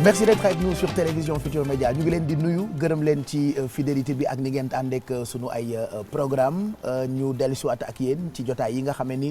merci d'être avec nous sur télévision Futur Média ñu ngi leen di nuyu gërëm leen ci fidélité bi ak ni ngeen ànd ak sunu ay programme ñu dellusiwaat ak yéen ci jotaay yi nga xam ni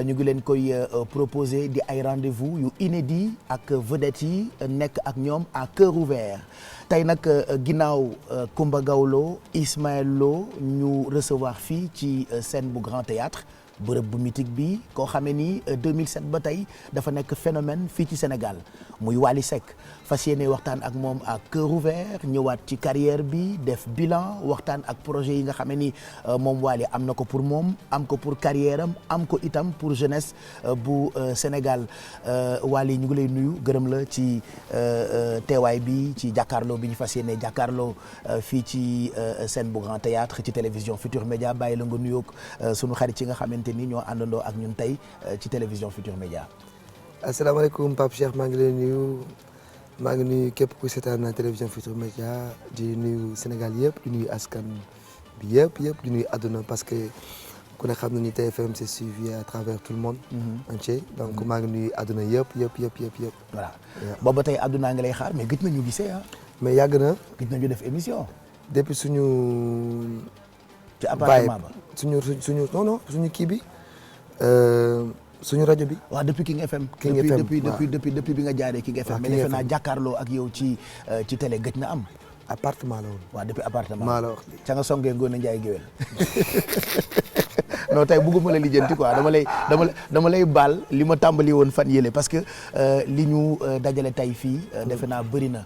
ñu ngi leen koy proposé di ay rendez-vous yu inédit ak vedettes yi nekk ak ñoom à cœur ouvert tey nag ginnaaw Coumba Gawlo Ismaël Lo ñu recevoir fii ci scène bu Grand Théâtre bërëb bu mythique bi koo xamee ni 2007 ba tey dafa nekk phénomène fii ci Sénégal muy Wally Seck fas yéene waxtaan ak moom à cœur ouvert ñëwaat ci carrière bi def bilan waxtaan ak projet yi nga xamee ni moom Wally am na ko pour moom am ko pour carrière am ko itam pour jeunesse bu Sénégal Wally ñu ngi lay nuyu gërëm la ci teewaay bi ci jàkkaarloo bi ñu fas yéene jàkkaarloo fii ci scène bu Grand Théâtre ci télévision Futur Média bàyyi la nga nuyoog sunu xarit yi nga xamante ni ñoo àndandoo ak ñun tey ci télévision Futur Média. asalaamaaleykum Pape Cheikh maa ngi leen nuyu maa ngi nuyu képp ku seetaan na télévision Futur Média di nuyu Sénégal yëpp di nuyu askan bi yëpp di nuyu àdduna parce que ku ne xam na ni TFM c'est suivi à travers tout le monde entier donc maa ngi nuyu àdduna yëpp. voilà booba tey àdduna nga lay xaar mais gëj nañu gisee ah. mais yàgg na. gëj nañu def émission. depuis suñu. ci appartement ba suñu kii bi suñu rajo bi. waaw depuis King FM. depuis bi nga jaaree King FM. mais defe naa jàkkaarloo ak yow ci télé gëj na am. appartement la woon. waaw depuis appartement. maa la wax ca nga songee Ngoné Ndiaye géwél non tey bëgguma la lijjanti quoi dama lay baal li ma tàmbali woon fan yële parce que li ñu dajale tey fii defe naa bëri na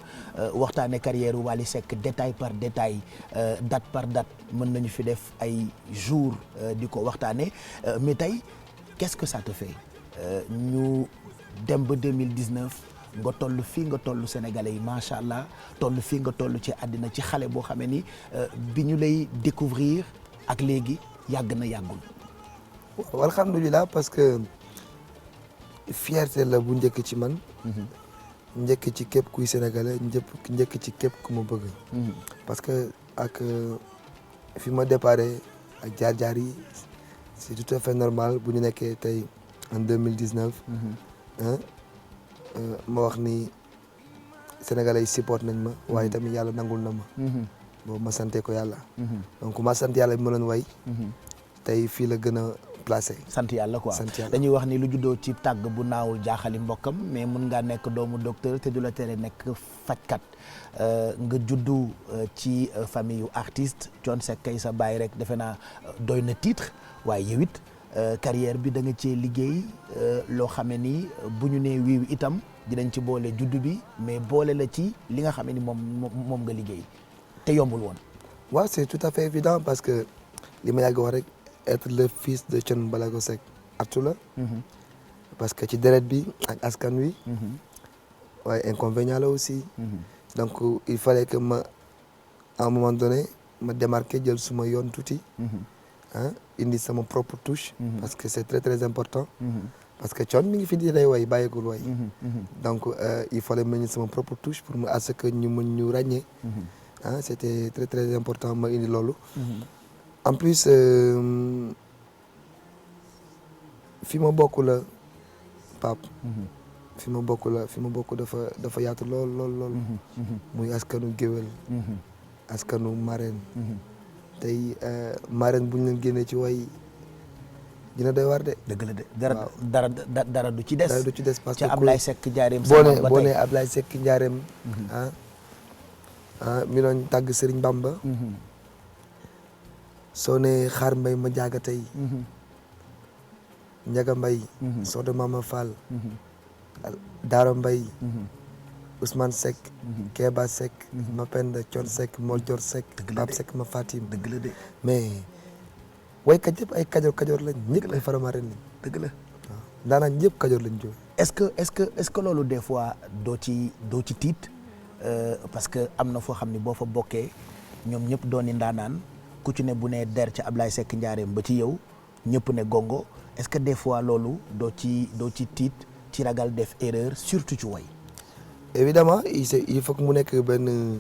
waxtaane carrière Wally Seck détail par détail date par date mën nañu fi def ay jours di ko waxtaane mais tey qu'est-ce que ça te fait ñu dem ba 2019 nga toll fii nga toll Sénégalais yi macha allah toll fii nga toll ci àddina ci xale boo xamee ni bi ñu lay découvrir ak léegi yàgg na yàggul. waaw alhamdulilah parce que fierté la bu njëkk ci man. njëkk ci képp kuy sénégalais njëkk ci képp ku ma bëgg. parce que ak fi ma déparé ak jaar-jaar yi c'est tout à fait normal bu ñu nekkee tey en 2019. ma wax ni sénégalais yi support nañ ma waaye tamit yàlla nangul na ma. boobu ma sante ko yàlla. donc ma sant yàlla bi ma leen way. tey fii la gën a placé. sant yàlla quoi dañuy wax ni lu juddoo ci tàgg bu naawul jaaxali mbokkam mais mun ngaa nekk doomu docteur te du la tere nekk fajkat nga juddu ci famille yu artiste Thione Seck kay sa baay rek defe naa doy na titre waaye yow it carrière bi da nga cee liggéey loo xamee ni bu ñu nee wiiw itam dinañ ci boole juddu bi mais boole la ci li nga xamee ni moom nga liggéey te yombul woon. waaw c'est tout à fait évident parce que li ma yàgg wax rek être le fils de Thione Ballago Seck artu la. parce que ci deret bi ak askan wi. waaye inconvénient la aussi. donc il fallait que ma à un moment donné ma démarquer jël suma yoon tuuti. indi sama propre touche. parce que c'est très très important. parce que Thione mi ngi fi di day way bàyyeegul way. donc il fallait ma indi sama propre touche pour à ce que ñu mën ñu ràññee. c'était très très important ma indi loolu. en plus fi ma bokk la Pape. fi ma bokk dafa yaatu lool. muy askanu géwél. askanu marraine. tey marraine bu ñu leen génnee ci way dina doy war de. dëgg la de dara du ci des. dara du ci des parce que ca Ablaye Seck njaareem. boo nee Ablaye Seck njaareem. mi doon tàgg Serigne Bamba. soo ne xaar mbay ma jaaga tey. Njaga Mbay. Soxna Mama Fall. Daaro Mbay. Ousmane Seck. Kéba Seck. Mapenda Thione Seck Moldior Seck. Pape Seck ma Fatim. dëgg la de mais waykat yëpp ay kajoor lañ ñëpp ay faramaren lañ. dëgg la waaw daanaka ñëpp kajoor lañ jóg. est-ce que loolu des fois doo ci tiit parce que am na foo xam ni boo fa bokkee ñoom ñëpp dooni ndaanaan ku ci ne bu ne der ca Ablaye Seck njaareem ba ci yow ñëpp ne gongo est-ce que des fois loolu doo ci tiit ci ragal def erreur surtout ci way. évidemment il faut que mu nekk benn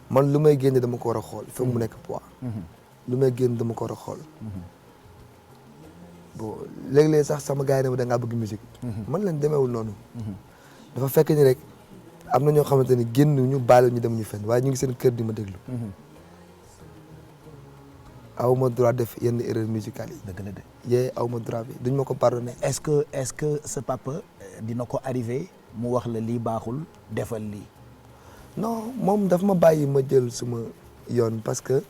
man lu may génne dama ko war a xool il faut que mu nekk poids. lu may génn dama ko war a xool. bon léeg-léeg sax sama gars yi ne ma da ngaa bëgg musique. man leen demeewul noonu. dafa fekk ni rek am na ñoo xamante ni génn ñu baale ñu dem ñu fenn waaye ñu ngi seen kër di ma déglu. aw ma droit def yenn erreur musicale yi. dëgg la de. yee aw ma droit bi duñ ma ko pardonné. est-ce que sa papa dina ko arrivé mu wax la lii baaxul defal lii. non moom daf ma bàyyi ma jël suma yoon parce que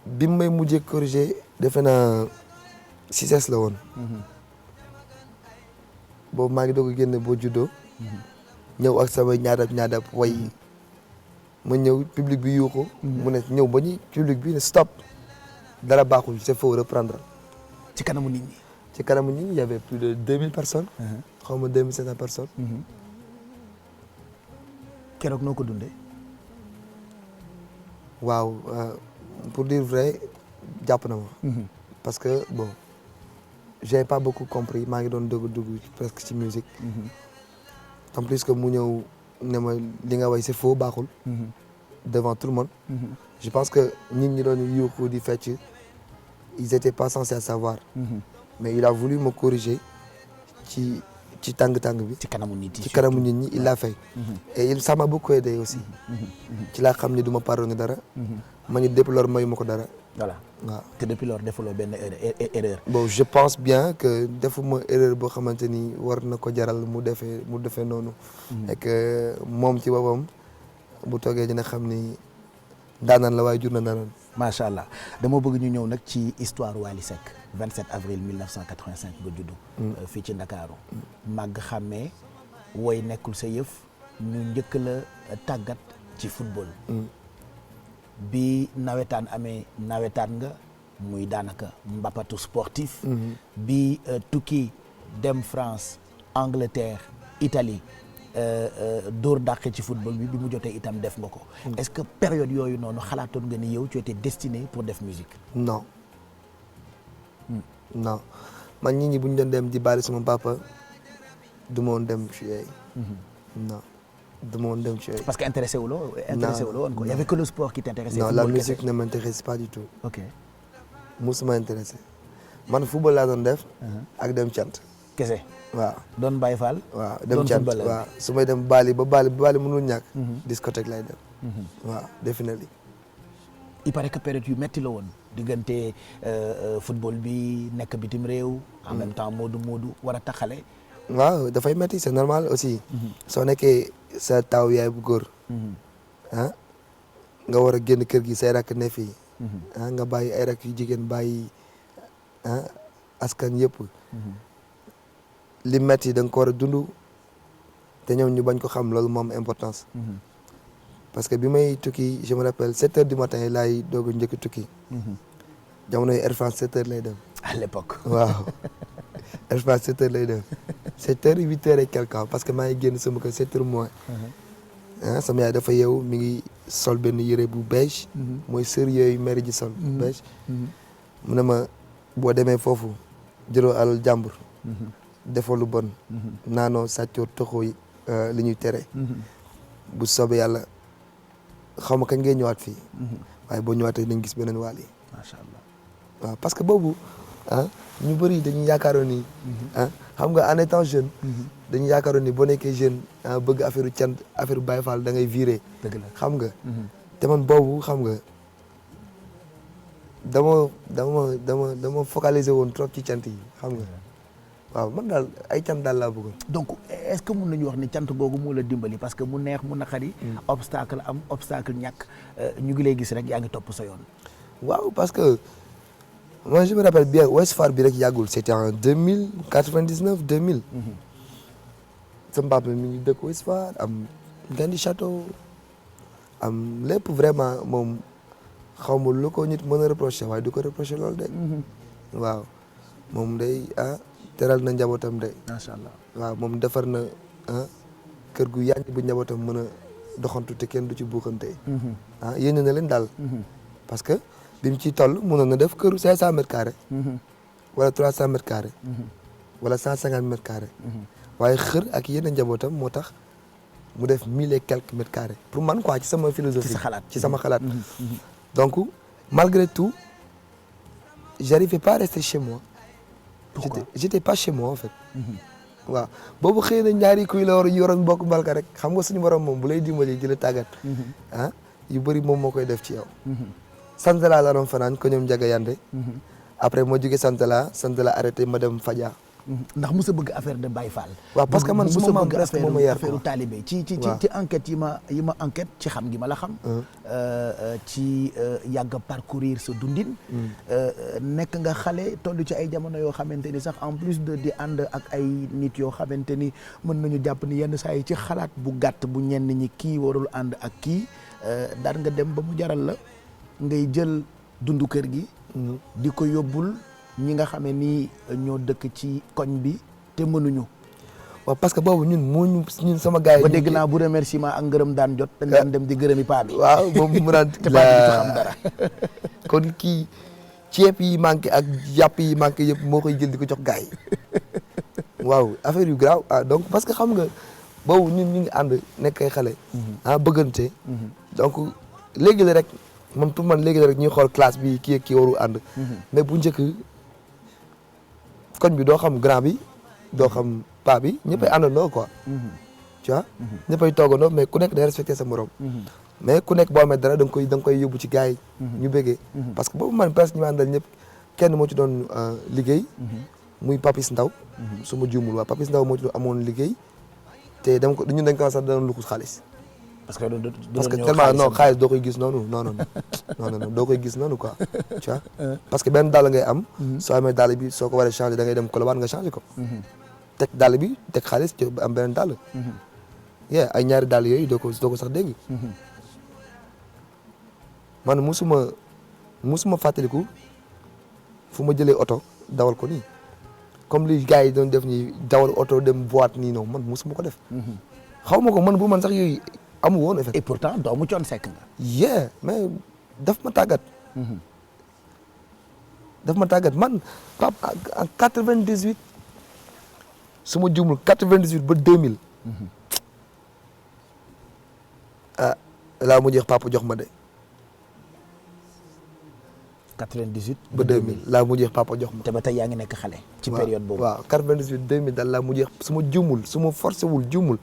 bi may mujjee corriger defe naa CICES la woon. boobu maa ngi doog a génne boo juddoo. ñëw ak sama ñaadab way ma ñëw public bi yuuxu. mu ne ñëw ba ñu public bi ne stop dara baaxul c'est faux reprendre. ci kanamu nit ñi. ci kanamu nit ñi y avait plus de 2000 personnes. xaw ma 2500 personnes. keroog noo ko dundee. waaw pour dire vrai jàpp na ma. parce que bon j'ai pas beaucoup compris maa ngi doon dugg presque ci musique. en plus que mu ñëw ne ma li nga way c'est faux baaxul. devant tout le monde. je pense que nit ñi doon yuuxu di fecc ils étaient pas censés savoir. mais il a voulu me corriger ci tàng-tàng bi. ci kanamu nit ñi ci kanamu nit ñi il l'a fait. et ça m'a beaucoup aidé aussi. ci laa xam ni du ma pardonné dara. ma ñu depuis lors mayu ma ko dara. voilà waaw te depuis lors defuloo benn erreur. bon je pense bien que defuma erreur boo xamante ni war na ko jaral mu defee noonu. et que moom ci boppam bu toogee dina xam ni daanaan la waaye jur na daanaan. macha allah dama bëgg ñu ñëw nag ci histoire Wally Seck 27 avril 1985 nga juddu. fii ci Ndakaaru. màgg xàmmee woy nekkul sa yëf ñu njëkk la tàggat ci football. bi nawetaan amee nawetaan nga muy daanaka mbapatu sportif. bi tukki dem France Angleterre Italie dóor dàqe ci football bi mu jotee itam def nga ko. est-ce que période yooyu noonu xalaatoon nga ni yow tu étais destiné pour def musique. non non man nit ñi bu ñu doon dem di bari sama papa du ma woon dem ci yooyu. non. du ma woon dem ci yooyu. parce que intéressé wu la woon quoi. Il y avait que le sport qui t'intéressait. non la musique ne m'intéresse pas du tout. ok musuma intéressé man football laa doon def. ak dem cant. kese. waaw doon Baye Fall. waaw dem cant waaw su may dem Bali ba Bali mënul ñàkk. discothèque lay dem. waaw definitely. il paraît que période yu metti la woon diggante football bi nekk bitim réew. en même temps Modou war a taxale. waaw dafay metti c'est normal aussi. soo nekkee sa taw yaay bu góor. ah nga war a génn kër gi say rakk ne fii. ah nga bàyyi ay rakk yu jigéen bàyyi askan yëpp. li metti da nga ko war a dund te ñoom ñu bañ ko xam loolu moom importance. parce que bi may tukki je me rappelle 7 heures du matin laay doog a njëkk tukki. jamono yi Air France 7 heures lay dem. à l'époque waaw Air France 7 heures lay dem 7 heures 8 heures et quelque parce que maa ngi génn sama kër 7 heures moins. sama yaay dafa yeewu mi ngi sol benn yére bu beige. mooy sër yooyu mairie ji sol. beige mu ne ma boo demee foofu jëloo alal jàmbur. defoo lu bon. naanoo sàccoo toxoo li ñuy tere. bu soobee yàlla xaw ma kañ ngay ñëwaat fii. waaye boo ñëwaatee dañ gis beneen Wally. macha allah waaw parce que boobu ñu bëri dañuy yaakaaroon ni. xam nga en étant jeune. dañuy yaakaaroon ni boo nekkee jeune bëgg affaire cant affaire Baye Fall da ngay viré. dëgg la xam nga. te man boobu xam nga dama focaliser woon trop ci cant yi xam nga. waaw man daal ay cant daal laa bëggoon. donc est-ce que mun nañu wax ni cant googu moo la dimbali parce que mu neex mu naqari. obstacle am obstacle ñàkk ñu ngi lay gis rek yaa ngi topp sa yoon. waaw parce que moi je me rappelle bien Ouest Foire bi rek yàggul c'était en 99 2000. sama papa mi ngi dëkk Ouest Foire am Gandi Château am lépp vraiment moom xaw ma lu ko nit mën a reprocher waaye du ko reprocher loolu de. waaw moom day teral na njabootam de. macha allah waaw moom defar na kër gu yànj bu njabootam mën a doxantu te kenn du ci buuxante. yéene na leen daal. parce que bi mu ciy toll mënoon na def këru 500 mètres carrés. wala 300 mètres carrés. wala 150 mètres carrés. waaye xër ak yenn njabootam moo tax mu def 1000 et quelques mètres carrés pour man quoi ci sama philosophie. ci sa xalaat ci sama xalaat. donc malgré tout j'arrivais pas à rester chez moi. Pourquoi? J'étais pas chez moi en fait. waaw boobu xëy na ñaari kuy la war a yoroon bokk mbalka rek xam nga suñu borom moom bu lay dimbali di la tàggat ah yu bëri moom moo koy def ci yow Santala la doon fanaan ko ñoom Njaga Yande après moo jógee Santala arrêté ma dem Fadia ndax mos a bëgg affaire de Baye Fall. waaw parce que man su ma maam presque moom ma yar affaire talibé ci enquête yi ma enquête ci xam gi ma la xam. ci yàgg parcourir sa dundin. nekk nga xale toll ci ay jamono yoo xamante ni sax en plus de di ànd ak ay nit yoo xamante ni mën nañu jàpp ni yenn saa yi ci xalaat bu gàtt bu ñenn ñi kii warul ànd ak kii daan nga dem ba mu jaral la ngay jël dundu kër gi. di ko yóbbul. ñi nga xamee ni ñoo dëkk ci koñ bi te mënuñu. waaw parce que boobu ñun sama gars yi. ba dégg naa bu remerciement ak ngërëm daan jot. dañ daan dem di gërëmi paa bi. waaw moom mu naan te paa bi du xam dara. kon kii ceeb yi manqué ak yàpp yi manqué yëpp moo koy jël di ko jox gars yi waaw affaire yu grave donc parce que xam nga boobu ñun ñu ngi ànd nekk ay xale. bëggante. donc léegi la rek man pour man léegi la rek ñuy xool classe bi kii ak kii waru ànd. mais bu njëkk. koñ bi doo xam grand bi doo xam paa bi ñëppay àndandoo quoi. tu vois ñëppay toogandoo mais ku nekk day respecté sa morom. mais ku nekk boo amee dara da nga koy yóbbu ci gars yi. ñu bëggee parce que boobu man presque ñu ma àndal ñëpp kenn moo ci doon liggéey. muy Papis Ndaw su ma juumul waa Papis Ndaw moo ci doon amoon liggéey te ñun dañ ko sax doon lukus xaalis. parce que tellement non xaalis doo koy gis noonu non doo koy gis noonu quoi tu vois parce que benn dàll ngay am soo amee dàll bi soo ko waree changer da ngay dem Colobane nga changer ko teg dàll bi teg xaalis am beneen dàll ay ñaari dàll yooyu doo ko sax dégg man musuma fàttaliku fu ma jëlee oto dawal ko nii comme li gars yi doon def nii dawal oto dem boîte nii noonu man musuma ko def xaw ma ko man bu man sax yooyu amu woon effet. et pourtant doomu Thione Seck nga. mais daf ma tàggat. Man Pape en 98 su ma juumul 98 ba 2000. laa mu jeex papa jox ma de. 98. ba 2000 laa mu jeex papa jox ma. te ba tey yaa ngi nekk xale. ci période boobu waaw 98 2000 daal laa mu jeex su ma juumul su ma forcé wul juumul.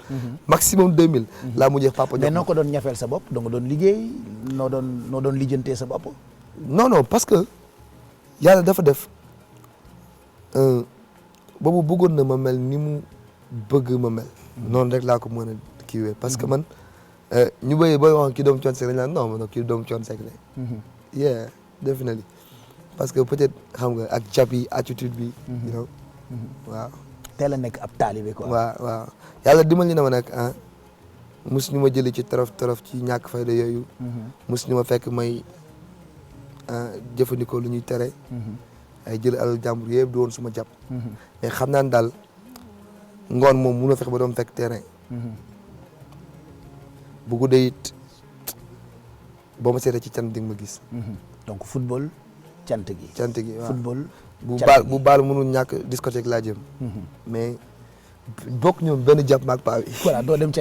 maximum 2000. laa mu jeex papa jox ma mais noo ko doon ñafeel sa bopp da nga doon liggéey noo doon lijjantee sa bopp. non parce que yàlla dafa def boobu bëggoon na ma mel ni mu bëgg ma mel. noonu rek laa ko mën a kiiwee parce que man ñu bëri booy wax kii doomu Thione Seck dañu naan non non kii doomu Thione Seck la. definitely parce que peut-être xam nga ak jàpp yi attitude bi. waaw. teel a nekk ab taalibe quoi. waaw yàlla dimbali na ma nag mus ñu ma jëlee ci torof ci ñàkk fayda yooyu. mus ñu ma fekk may jëfandikoo lu ñuy tere. ay jël alal jàmbur yëpp di woon suma jàpp. mais xam naa ne daal ngoon moom mun na fekk ba doon fekk terrain. bu guddee it boo ma seetee ci can di nga ma gis. donc football cant gi. waaw football. bu baal mënul ñàkk discothèque laa jëm. mais bokk ñoom benn jàpp maag paa bi. voilà doo dem ci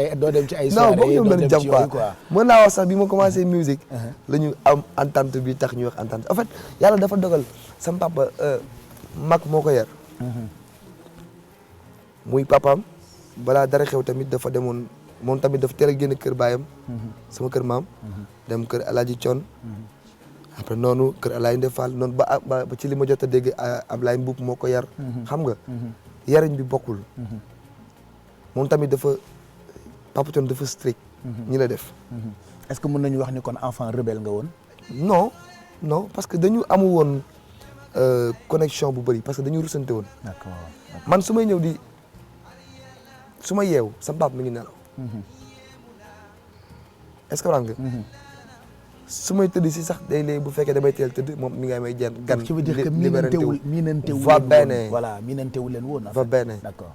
ay soirée non bokk ñoom benn jàpp quoi. mën naa wax sax bi ma commencé musique la ñu am entente bi tax ñuy wax entente en fait yàlla dafa dogal sama papa mag moo ko yar. muy papaam balaa dara xew tamit dafa demoon moom tamit dafa teel a génn kër baayam. sama kër maam. dem kër Alaaji Thione. après noonu kër Alaye Ndeye Fall noonu ba ci li ma jot a dégg Ablaye Mbuub moo ko yar. xam nga yariñ bi bokkul. moom tamit dafa Papa Thione dafa strict. ñi la def. est-ce que mën nañu wax ni kon enfant rebelle nga woon. non parce que dañu amu woon connexion bu bëri parce que dañu rusante woon. d'accord man su may ñëw su ma yeew sama papa mi ngi nelaw. est-ce que xam nga. su may tëdd si sax day léegi bu fekkee damay teel tëdd moom mi ngi may gan. ci veut dire que miinantewul va bene voilà miinantewu leen woon. va bene d'accord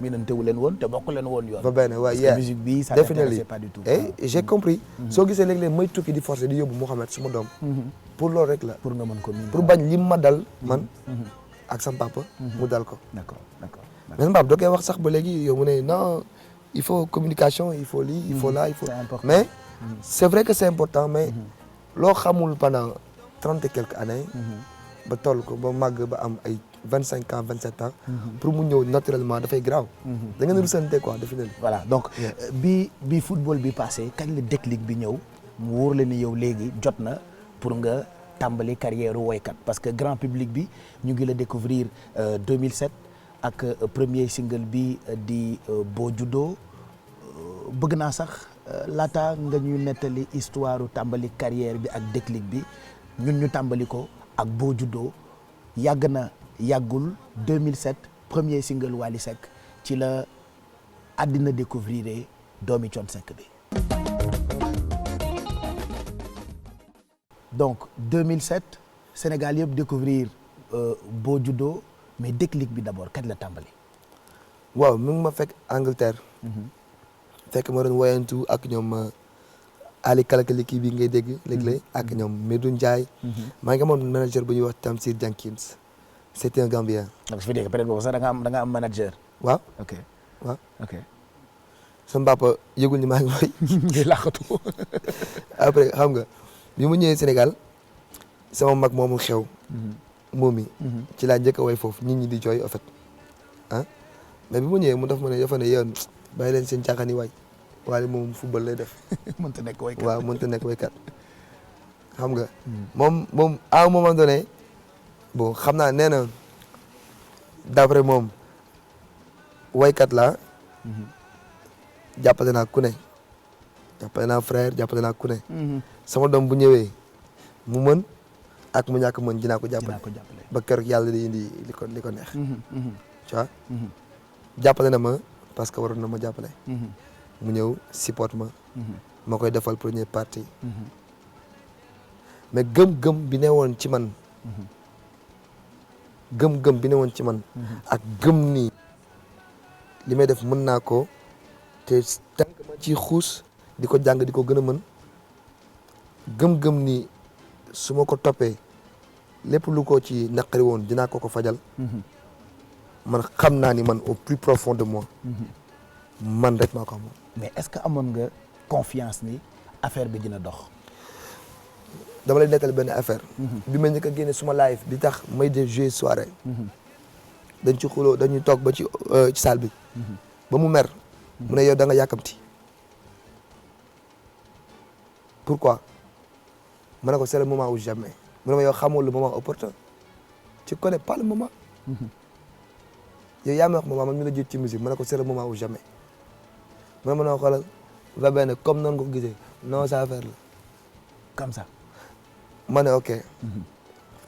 miinantewu leen woon te bokk leen woon yoon. va bene waaw parce que musique bi ça t'intéressait pas du tout. et j'ai compris. soo gisee léeg-léeg may tukki di forcer di yóbbu Mouhamed suma doom. pour loolu rek la. pour nga mën ko miin pour bañ li ma dal man. ak sama papa. mu dal ko. d'accord mais sama papa da koy wax sax ba léegi yow mu ne non il faut communication il faut lii il faut là il faut. mais c'est vrai que c'est important mais loo xamul pendant 30 et quelques années. ba toll ko ba màgg ba am ay 25 ans 27 ans. pour mu ñëw naturellement dafay graaw. da ngeen rusante quoi definitely. voilà donc bi football bi passé kañ la déclic bi ñëw mu wóor la ni yow léegi jot na pour nga tàmbali carrière woykat parce que grand public bi ñu ngi la découvrir 2007 ak premier single bi di Boo Juddoo bëgg naa sax laata nga ñuy nettali histoire tàmbali carrière bi ak déclic bi ñun ñu tàmbali ko ak Boo Juddoo yàgg na yàggul 2007 premier single Wally Seck ci la àddina découvrir doomi Thione Seck bi donc 2007 Sénégal yëpp découvrir Boo Juddoo mais déclic bi d'abord kañ la tàmbali. waaw mi ngi ma fekk Angleterre. fekk ma doon woyantu ak ñoom Ali Kalakaliki bi ngay dégg léeg-léeg ak ñoom Medoune Ndiaye. maa ngi amoon manager bu ñuy wax Tamsir Jenkins. c'était un Gambien. donc su fi dégg peut-être boobu sax da nga am manager. waaw ok waaw. ok. sama papa yëgul ni maa ngi woy. ngay laqatu. après xam nga bi mu ñëwee Sénégal sama mag moomu xew. moom mi ci laa njëkk a woy foofu nit ñi di jooy en fait ah mais bi mu ñëwee mu dafa ne yoon bàyyi leen seen caaxaan yi waay waaye moom football lay def. mënta nekk woykat waaw mënta nekk woykat xam nga. moom à un moment donné bon xam naa nee na d'après moom woykat laa. jàppale naa ku ne jàppale naa frère jàppale naa ku ne. sama doom bu ñëwee mu mën ak mu ñàkk mën dinaa ko jàppale. ba keroog yàlla di indi li ko neex. tu vois. jàppale na ma parce que waroon na ma jàppale. mu ñëw support ma. ma koy defal première partie. mais gëm-gëm bi ne woon ci man. gëm-gëm bi ne woon ci man. ak gëm ni li may def mën naa ko te tànk ma ci xuus di ko jàng di ko gën a mën gëm-gëm ni su ma ko toppee lépp lu ko ci naqari woon dinaa ko fajal. man xam naa ni man au plus profond de moi. man rek maa ko amoon. mais est-ce que amoon nga confiance ni affaire bi dina dox. dama lay nettali benn affaire. bi ma njëkk a génne suma live bi tax may de jouer soirée. dañ ci xuloo dañuy toog ba ci salle bi. ba mu mer. mu ne yow da nga yàkkamti. pourquoi. ma ne ko c'est le moment ou jamais. mu ne ma yow xamoo le moment opportun. tu connais pas le moment. yow yaa ma wax moment man mi la jot ci musique ma ne ko c'est le moment ou jamais. mu ne ma noo xoolal va benn comme noonu nga ko gisee non sa affaire la. comme ça. ma ne ok.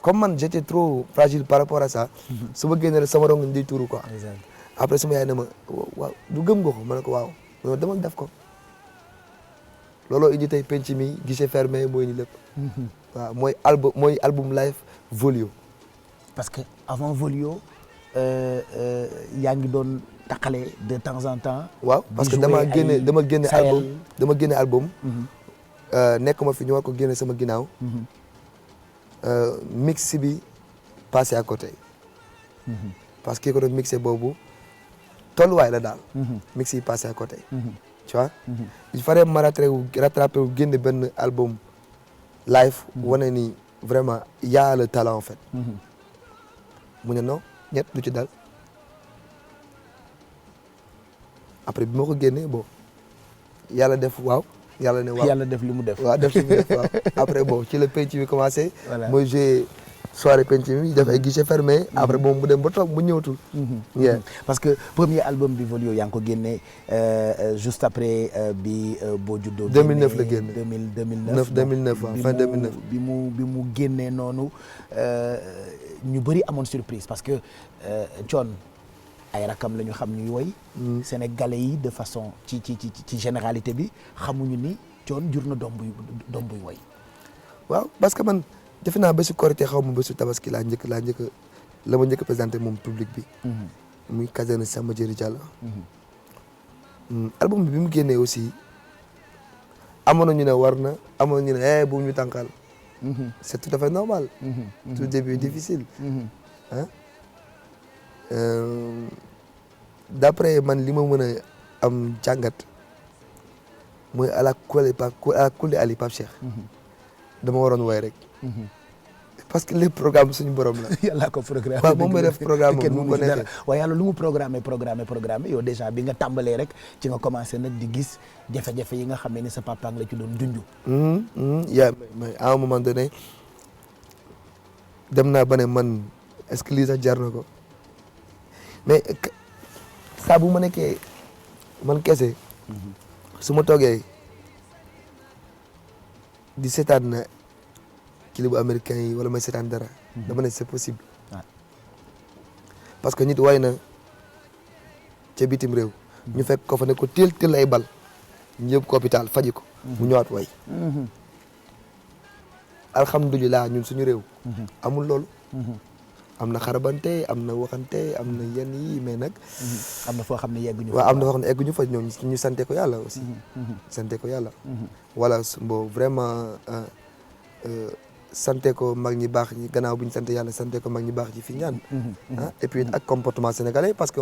comme man j'étais trop fragile par rapport à ça. su ma génnee rek sama rongoñ day tuuru quoi. après sama yaay ne ma waaw du gëm nga ko ma ne ko waaw ma demal def ko. looloo indi tey penc mi guichet fermé mooy ni lépp. waaw mooy album live Volio. parce que avant Volio yaa ngi doon taqale de temps en temps. waaw parce que dama génne album. nekk ma fi ñu war ko génne sama ginnaaw. mix bi passé à côté. parce que ko doon mixé boobu tolluwaay la daal. mix yi passé à côté. tu vois. il fallait ma rattraper wu génne benn album live. wane ni vraiment y a le talent en fait. mu ne non ñett lu ci dal. après bi ma ko génnee bon yàlla def waaw. yàlla ne waaw yàlla def li mu def. waaw def li mu def waaw après bon ci la penc bi commencé. voilà mooy jouer soirée penc bi def ay guichet fermé. après moom mu dem ba toog mu ñëwatul. parce que premier album bi Volio yaa ngi ko génne juste après bi Boo Juddoo. 2009 la génne 2009 waaw fin 2009. bi mu génnee noonu ñu bëri amoon surprise parce que Thione ay rakam la ñu xam ñuy woy. Sénégalais yi de façon ci généralité bi xamuñu ni Thione jur na doom buy woy. waaw parce que man defe naa bésu Korité xaw ma bésu Tabaski la ma njëkk a présenté moom public bi. muy Caserne Samba Diéry Diallo. album bi mu génnee aussi amoon na ñu ne war na amoon na ñu ne bu ñu tànkal. c'est tout à fait normal. tout début est difficile. d'après man li ma mën a am jàngat mooy ala kulli ali Pape Cheikh. dama waroon woy rek. parce que les programmes suñu borom la. yàlla ko programme waaw moom mooy def programme kenn moom mënu ko ci dara neexee. waaye yàlla lu mu programmé yow déjà bi nga tàmbalee rek ci nga commencé nag di gis jafe-jafe yi nga xamee ni sa papa nga la ci doon junj. yaa mais à un moment donné dem naa ba ne man est-ce que lii sax jar na ko mais saa bu ma nekkee man kese su ma toogee di seetaan na clip bu américain yi wala may seetaan dara dama ne c'est possible parce que nit way na ca bitim réew ñu fekk ko fa ne ko teel ay bal ñu yóbbu ko hôpital faji ko mu ñëwaat way alhamdulilah ñun suñu réew amul loolu am na xarabante am na waxante am na yenn yi mais nag am na foo xam ne yegguñu fa waaw am na foo xam ne egguñu fa ñoom ñu sante ko yàlla aussi sante ko yàlla voilà bon vraiment sante ko mag ñi baax ñi gannaaw bu ñu sante yàlla sante ko mag ñi baax ñi fi ñaan et puis ak comportement sénégalais parce que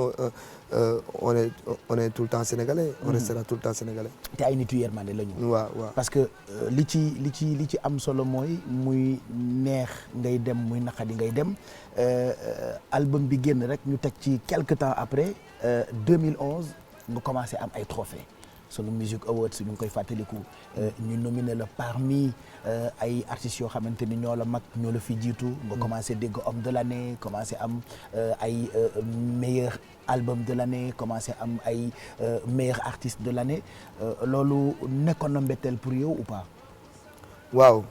on est tout le temps sénégalais on restera tout le temps sénégalais te ay nitu yërmande la ñu waaw parce que li ci am solo mooy muy neex ngay dem muy naqadi ngay dem album bi génn rek ñu teg ci quelque temps après 2011 nga commencé am ay trophées Sunu Music Awards ñu ngi koy fàttaliku ñu nominé la parmi ay artistes yoo xamante ni ñoo la mag ñoo la fi jiitu nga commencé dégg homme de l'année commencé am ay meilleur album de l'année commencé am ay meilleur artiste de l'année loolu nekkoon na mbetteel pour yow ou pas. waaw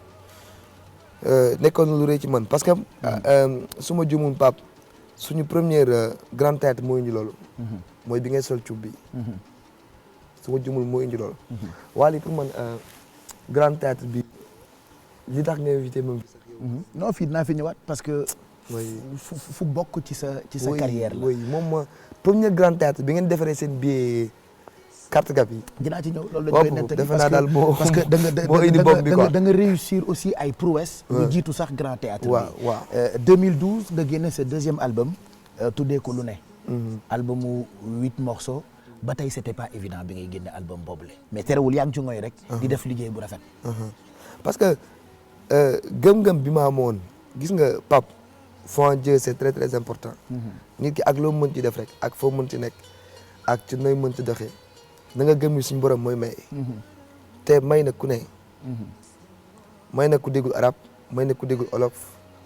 nekkoon na lu rëy ci man parce que su ma juumul Pape suñu première grand théâtre moo indi loolu mooy bi ngay sol cuub bi su ma jumul moo indi loolu waali pour man grand théâtre bi li tax nga invité moom non fii dinaa fi ñëwaat parce que fu bokk ci sa carrière la oui moom ma premier grand théâtre bi ngeen defaree seen billet carte gab yi dinaa ci ñëw loolu dañ koy nettali defe naa daal parce que da nga réussir aussi ay prouesse lu jiitu sax grand théâtre bi waaw 2012 nga génne sa deuxième album tuddee ko lu ne albumu 8 morceaux ba tey c'était pas évident bi ngay génne album boobule mais terewul yaa ngi ci ngoy rek di def liggéey bu rafet parce que gëm-gëm bi ma amoon gis nga Pape foi en Dieu c'est très très important nit ki ak loo mën ci def rek ak foo mën ci nekk ak ci nooy mën ci doxee na nga gëm ni suñu borom mooy may te may na ku ne may na ku déggul arabe may na ku déggul olof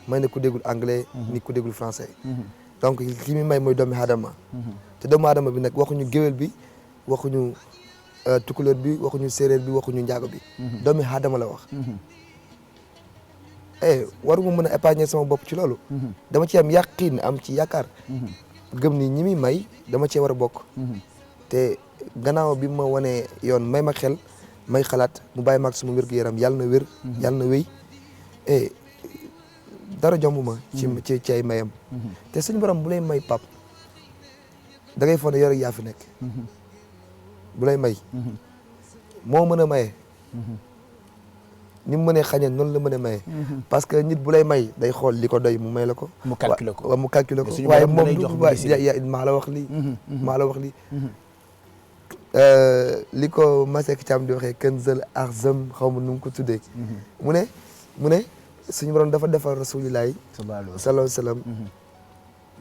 may na ku déggul anglais ni ku déggul français donc ki mi may mooy doomi aadama te doomu aadama bi nag waxuñu géwél bi waxuñu tukulóor bi waxuñu séeréer bi waxuñu njaago bi doomi aadama la wax waruma mën a épargner sama bopp ci loolu dama ci am yàqin am ci yaakaar gëm ni ñi mi may dama cee war a bokk te gannaaw bi ma wanee yoon may ma xel may xalaat mu bàyyi maag suma wér-gu-yaram yàlla na wér yàlla na wéy dara jomb ma ci ay mayam te suñu borom bu lay may Pap da ngay foog ne yow rek yaa fi nekk bu lay may moo mën a maye ni mu mënee xañee noonu la mën a maye parce que nit bu lay may day xool li ko doy mu may la ko mu calculer ko waaw mu calculer ko waaye moom du maa la wax lii maa la wax lii li ko Masek Thiam di waxee Kanzul Arzam xaw ma nu mu ko tuddee mu ne suñu borom dafa defal rasulillahi sallallahu alayhi wa sallam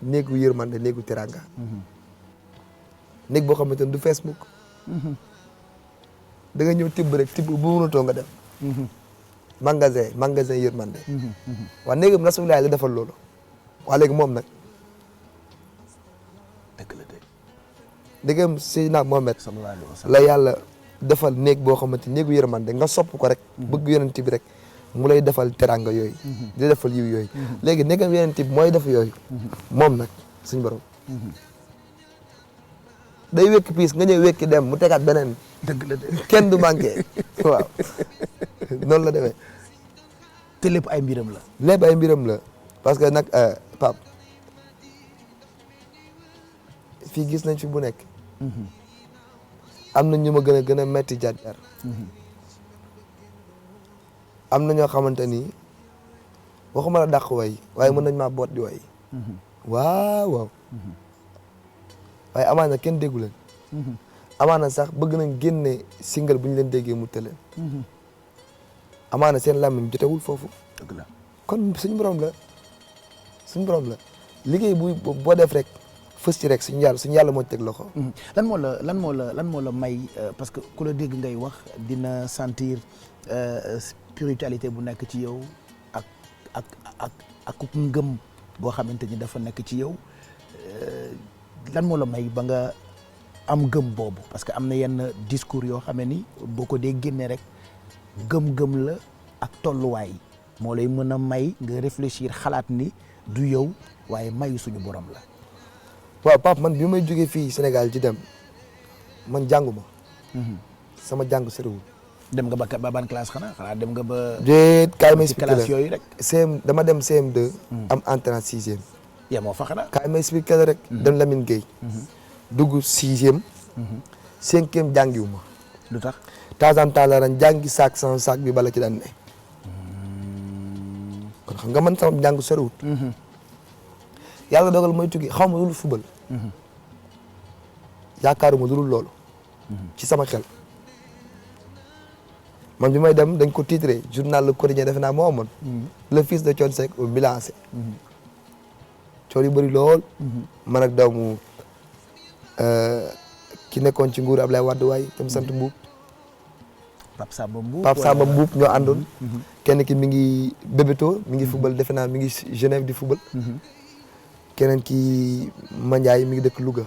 néegu yërmande néegu teranga néeg boo xamante ne du fees mukk da nga ñëw tibb rek tibb bu mënatoo nga dem magasin yërmande waaw néegam rasulillahi la defal loolu waa léegi moom nag dëgg la de dëggam Seydina Mohamed sallallahu alayhi wa sallam la yàlla defal néeg boo xamante néegu yërmande nga sopp ko rek bëgg yonent bi rek mu lay defal teranga yooyu di defal yiw yooyu léegi néegam yonent bi mooy def yooyu moom nag suñu borom day wékki piis nga ñëw wékki dem mu tegaat beneen dëgg la de kenn du manqué waaw noonu la demee te lépp ay mbiram la lépp ay mbiram la parce que nag Pape fii gis nañ fi bu nekk am na ñu ma gën a metti jaar-jaar am na ñoo xamante ni waxuma la dàq way waaye mën nañ maa boot di way waaw waaye amaana kenn déggu leen amaana sax bëgg nañ génne single bu ñu leen déggee mu tëleen amaana seen làmmiñ jotewul foofu dëgg la kon suñu borom la liggéey boo def rek fës ci rek suñu yàlla moo teg loxo. lan moo la may parce que ku la dégg ngay wax dina sentir spiritualité bu nekk ci yow ak ngëm boo xamante ni dafa nekk ci yow lan moo la may ba nga am gëm boobu parce que am na yenn discours yoo xam ne ni boo ko dee génne rek gëm-gëm la ak tolluwaay moo lay mën a may nga réfléchir xalaat ni du yow waaye mayu suñu borom la. waaw Pape man bi may jógee fii Sénégal ci dem man jànguma sama jàng soriwul. dem nga ba ban classe xanaa dem nga ba. déet kaay ma expliqué la classe yooyu rek. dama dem CM2. am entrée en sixième. yaa moo fa xanaa. kaay ma expliqué la rek. dem Lamine Gueye. dugg sixième. cinquième jàngiwuma. lu tax. temps en temps la ren jàngi saak sama saak bi bala ci daan ne. kon xam nga man sama jàng soriwul. yàlla dogal mooy tukki xaw ma lu fubal. yaakaaruma lu dul loolu. ci sama xel. man bi may dem dañ ko titré journal Le Quotidien defe naa moo amoon. le fils de Thione Seck au bilancé. coor yu bëri lool. man ak doomu ki nekkoon ci nguur Ablaye Wade waay tam sant Mbuub. Pape Samba Mbuub ñoo àndoon. kenn ki mi ngi Bébéto mi ngi fubal defe naa mi ngi Genève di fubal. keneen ki Mandiaye mi ngi dëkk Louga.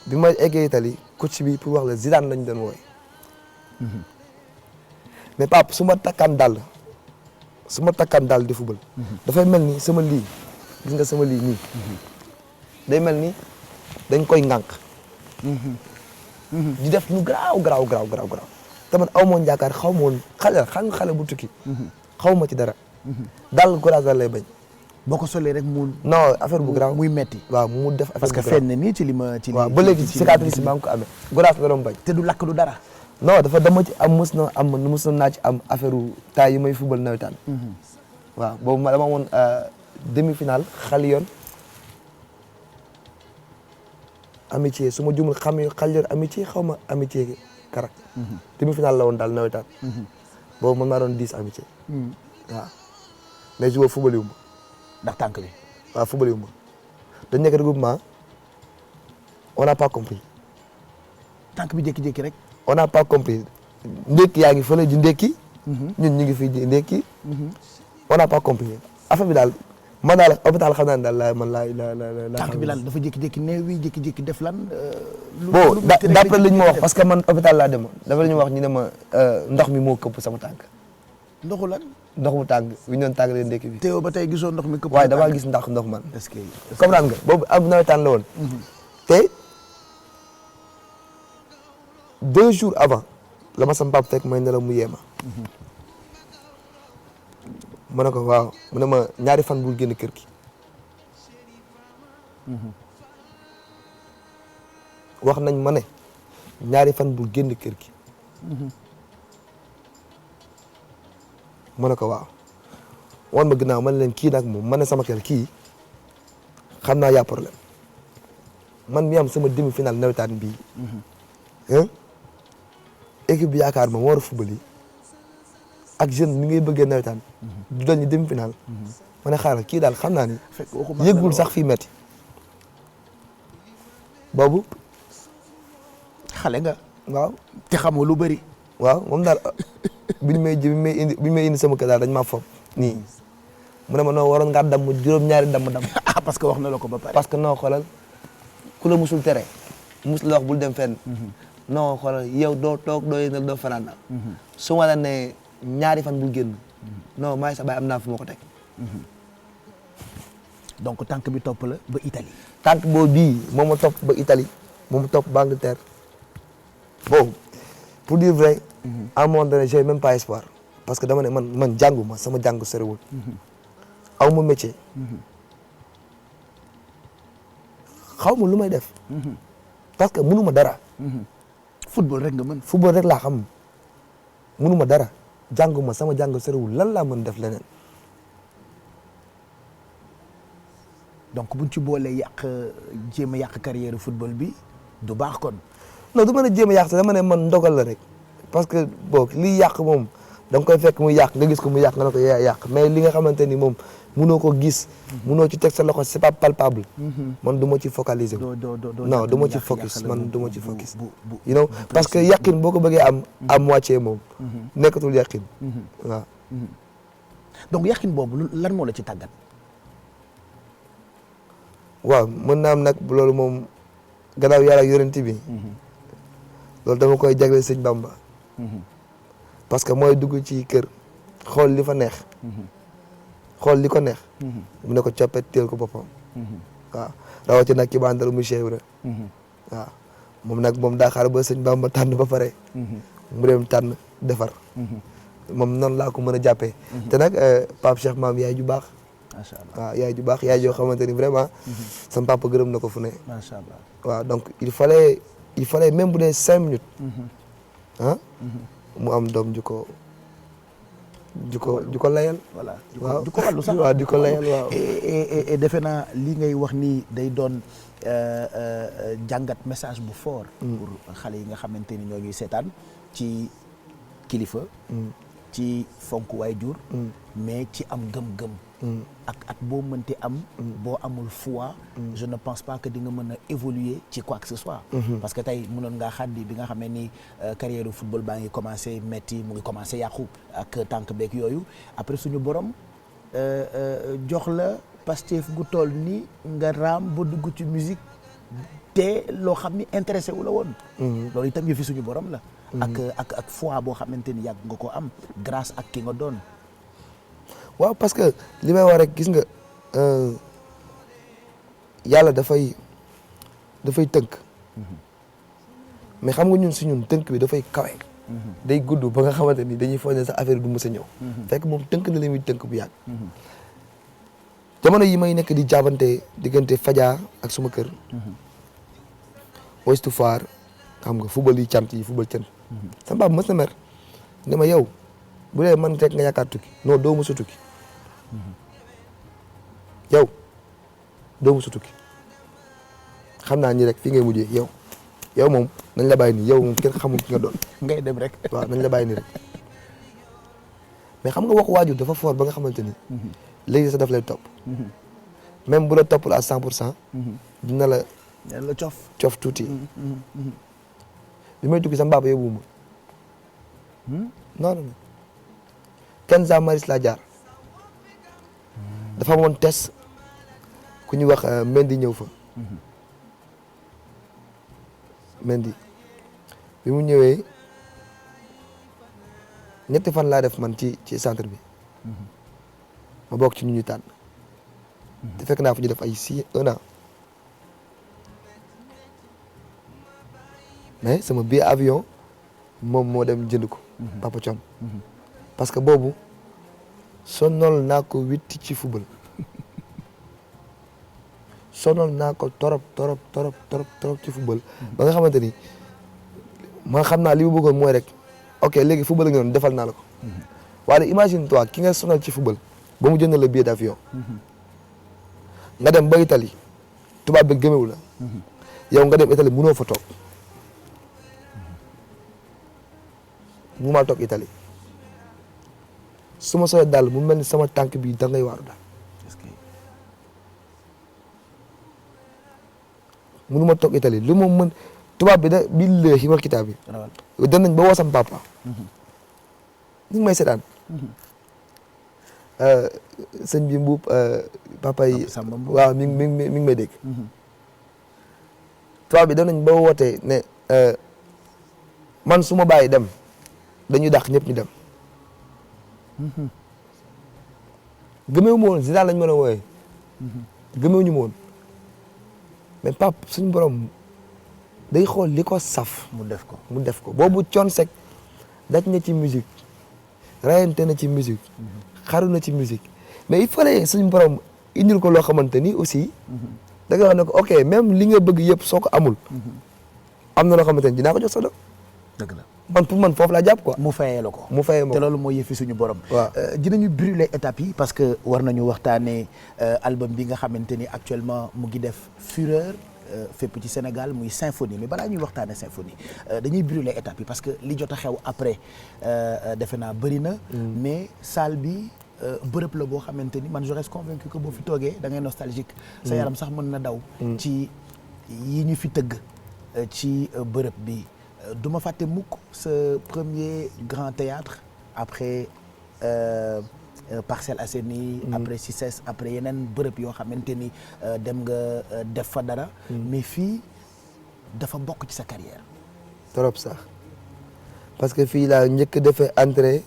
bi ma eggee Italie coach bi pour wax la Zidane lañ doon wooy mais Pape su ma takkaan dàll di football. dafay mel ni sama lii gis nga sama lii nii. day mel ni dañ koy ŋànk. di def lu garaaw. te man aw ma woon yaakaar xaw ma woon xale bu tukki. xaw ma ci dara. dàll courage lay bañ. boo ko solee rek mu. non affaire bu garaaw muy metti waaw mu def affaire bu garaaw parce que feeñ na nii ci li ma. waaw ba léegi cicatrice maa ngi ko amee. courage la doon bañ. te du lakk du dara. non dama ci am mës naa ci am affaire taay yi may football nawetaan. waaw boobu dama woon demi-finale Xaliyoon amitié su ma jumul Xaliyoon amitié xaw ma amitié karak. demi-finale la woon daal nawetaan. boobu man maa doon 10 amitié. waaw mais joueur football yu ma. ndax tànk bi. waaw football yu ma dañ nekk regroupement on n'a pas compris. tànk bi jékki-jékki rek. on n'a pas compris ndekki yaa ngi fële di ndekki. ñun ñu ngi fii di ndekki. on n'a pas compris affaire bi daal man daal hôpital xam naa ne daal la tànk bi lan dafa jékki-jékki néew wi jékki-jékki def lan. bon d'après li ñu ma wax parce que man hôpital laa demoon dafa la ñu wax ñu ne ma ndox mi moo këpp sama tànk. ndoxu lan. ndox mu tàng bi ñu doon tàngalee ndekki bi. teewoo ba tey gisoo ndox mi këpp. waaye damaa gis ndox man. est-ce que comprendre nga boobu am nawetaan la woon. te 2 jours avant la ma sama papa fekk may nelaw mu yee ma. ma ne ko waaw mu ne ma ñaari fan bul génn kër gi. wax nañ ma ne ñaari fan bul génn kër gi. ma ne ko waaw wan ma ginnaaw man leen kii nag moom ma ne sama xel kii xam naa yaa problème man mi am sama demi-finale nawetaan bii. équipe bi yaakaar ma war a football yi ak jeune mi ngay bëggee nawetaan. du dal ñu demi-finale. ma ne xaaral kii daal xam naa ni. yëggul sax fii metti boobu. xale nga. waaw te xamoo lu bëri. waaw moom daal biñ may indi sama kër daal dañ maa fob nii mu ne ma noo waroon ngaa damm juróom-ñaari damm. ah parce que wax na la ko ba pare. parce que noo xoolal ku la musul tere musul la wax bul dem fenn. non xoolal yow doo toog doo yëngal doo fanaan daal. su ma la ne ñaari fan bul génn. non maa ngi sa baay am naa fu ma ko teg. donc tànk bi topp la ba Italie. tànk boobu bii moom ma topp ba Italie moom ma topp ba Angleterre bon pour dire vrai. à un moment donné j'ai même pas espoir parce que dama ne man jànguma sama jàng soriwul. aw ma métier. xaw ma lu may def. parce que mënu ma dara. football rek nga mën. football rek laa xam mënu ma dara jànguma sama jàng soriwul lan laa mën def leneen. donc buñ ci boolee jéem a yàq carrière football bi du baax kon. non du mën a jéem a yàq dama ne man ndogal la rek parce que boog liy yàq moom da nga koy fekk muy yàq nga gis ko muy yàq nga ne ko yaa yàq mais li nga xamante ni moom munoo ko gis munoo ci teg sa loxo c'est pas palpable man du ma ci focaliser non du ma ci focus man du ma ci focus you know parce que yàqin boo ko bëggee am à moitié moom nekkatul yàqin waaw donc yàqin boobu lan moo la ci tàggat waaw mën naa am nag loolu moom gannaaw yàlla ak yonent bi loolu dama koy jagleel sëñ Bamba parce que mooy dugg ci kër xool li fa neex xool li ko neex mu ne ko coppet teel ko boppam waaw rawatina nag ki bandal mu Cheikh Ibra waaw moom nag moom daa xaar ba sëñ Bamba tànn ba pare mu dem tànn defar moom noonu laa ko mën a jàppee te nag Pape Cheikh maam yaay ju baax macha allah waaw yaay ju baax yaay joo xamante ni vraiment sama papa gërëm na ko fu ne macha allah waaw donc il fallait même bu dee 5 minutes ah mu am doom ju ko layal voilà waaw du ko wàllu sax waaw di ko layal waaw et defe naa li ngay wax nii day doon jàngat message bu fort pour xale yi nga xamante ni ñoo ngi seetaan ci kilifa ci fonk waajur mais ci am gëm-gëm ak boo mënti am boo amul foi je ne pense pas que di nga mën a évoluer ci quoi que ce soit parce que tey mënoon ngaa xaddi bi nga xamee ni carrière football baa ngi commencé metti mu ngi commencé yàqu ak tànk beeg yooyu après suñu borom jox la Pastef gu toll ni nga raam ba dugg ci musique te loo xam ni intéressé wu la woon loolu itam yëfi suñu borom la ak foi boo xamante ni yàgg nga ko am grâce ak ki nga doon waaw parce que li may wax rek gis nga yàlla dafay tënk mais xam nga ñun si ñun tënk bi dafay kawe day gudd ba nga xamante ni dañuy foog ne sax affaire du mës a ñëw fekk moom tënk na li muy tënk bu yàgg jamono yi may nekk di jaabante diggante Fadia ak suma kër Ouest Foire xam nga football yi cant yi football cant sama baab mës na mer ne ma yow bu dee man rek nga yaakaar tukki non doo mës a tukki yow doo mës a tukki xam naa ni rek fii ngay mujjee yow moom nañ la bàyyi nii yow moom kenn xamul ki nga doon ngay dem rek waaw nañ la bàyyi nii rek mais xam nga wax waajur dafa fort ba nga xamante ni léegi sax daf lay topp même bu la toppul à 100% dina la cof tuuti bi may tukki sama papa yóbbu ma non non Kenza Maris laa jaar dafa amoon test ku ñuy wax Mendy ñëw fa Mendy bi mu ñëwee ñetti fan laa def man ci centre bi ma bokk ci ñu tànn te fekk naa fa ñu def ay 1 an mais sama billet avion moom moo dem jënd ko Papa Thion parce que boobu sonal naa ko witti ci football sonal naa ko torop ci football ba nga xamante ni man xam naa li mu bëggoon mooy rek ok léegi football nga doon defal naa la ko waaye imagine toi ki nga sonal ci football ba mu jënd la billet d'avion nga dem ba Italie tubaab bi gëmewu la yow nga dem Italie mënoo fa toog mu maa toog Italie su ma soobee daal mu mel ni sama tànk bi da ngay waaru daal mënu ma toog Italie lu ma mën tubaab bi billahi wal kitaab bi danañ ba woo sama papa ñu ngi may seetaan sëñ bi mbuub papa yi waaw mi ngi may dégg tubaab bi danañ ba wootee ne man su ma bàyyi dem dañuy dàq ñëpp ñu dem gëmeewu ma woon Zidane lañ mën a wooyee gëmeewu ñu ma woon mais pap suñu borom day xool li ko saf mu def ko boobu Thione Seck daj na ci musique rayante na ci musique xaru na ci musique mais il fallait suñu borom indil ko loo xamante ni aussi da nga wax ne ko ok même li nga bëgg yëpp soo ko amul am na loo xamante ni dinaa ko jox sa doom dëgg la man pour man foofu laa jàpp quoi. mu fayee la ko mu fayee ma ko te loolu mooy yëfi suñu borom. waaw dinañu brûler étapes yi parce que war nañu waxtaanee album bi nga xamante ni actuellement mu ngi def fureur fépp ci Sénégal muy symphonie mais balaa ñuy waxtaane symphonie dañuy brûler étape yi parce que li jot a xew après defe naa bëri na mais salle bi bërëb la boo xamante ni man je reste convaincu que boo fi toogee da ngay nostalgique sa yaram sax mën na daw ci yi ñu fi tëgg ci bërëb bi du ma fàtte mukk sa premier grand théâtre après Parcelles Assainies après CICES après yeneen bërëb yoo xamante ni dem nga def fa dara mais fii dafa bokk ci sa carrière trop sax parce que fii laa njëkk defee entrée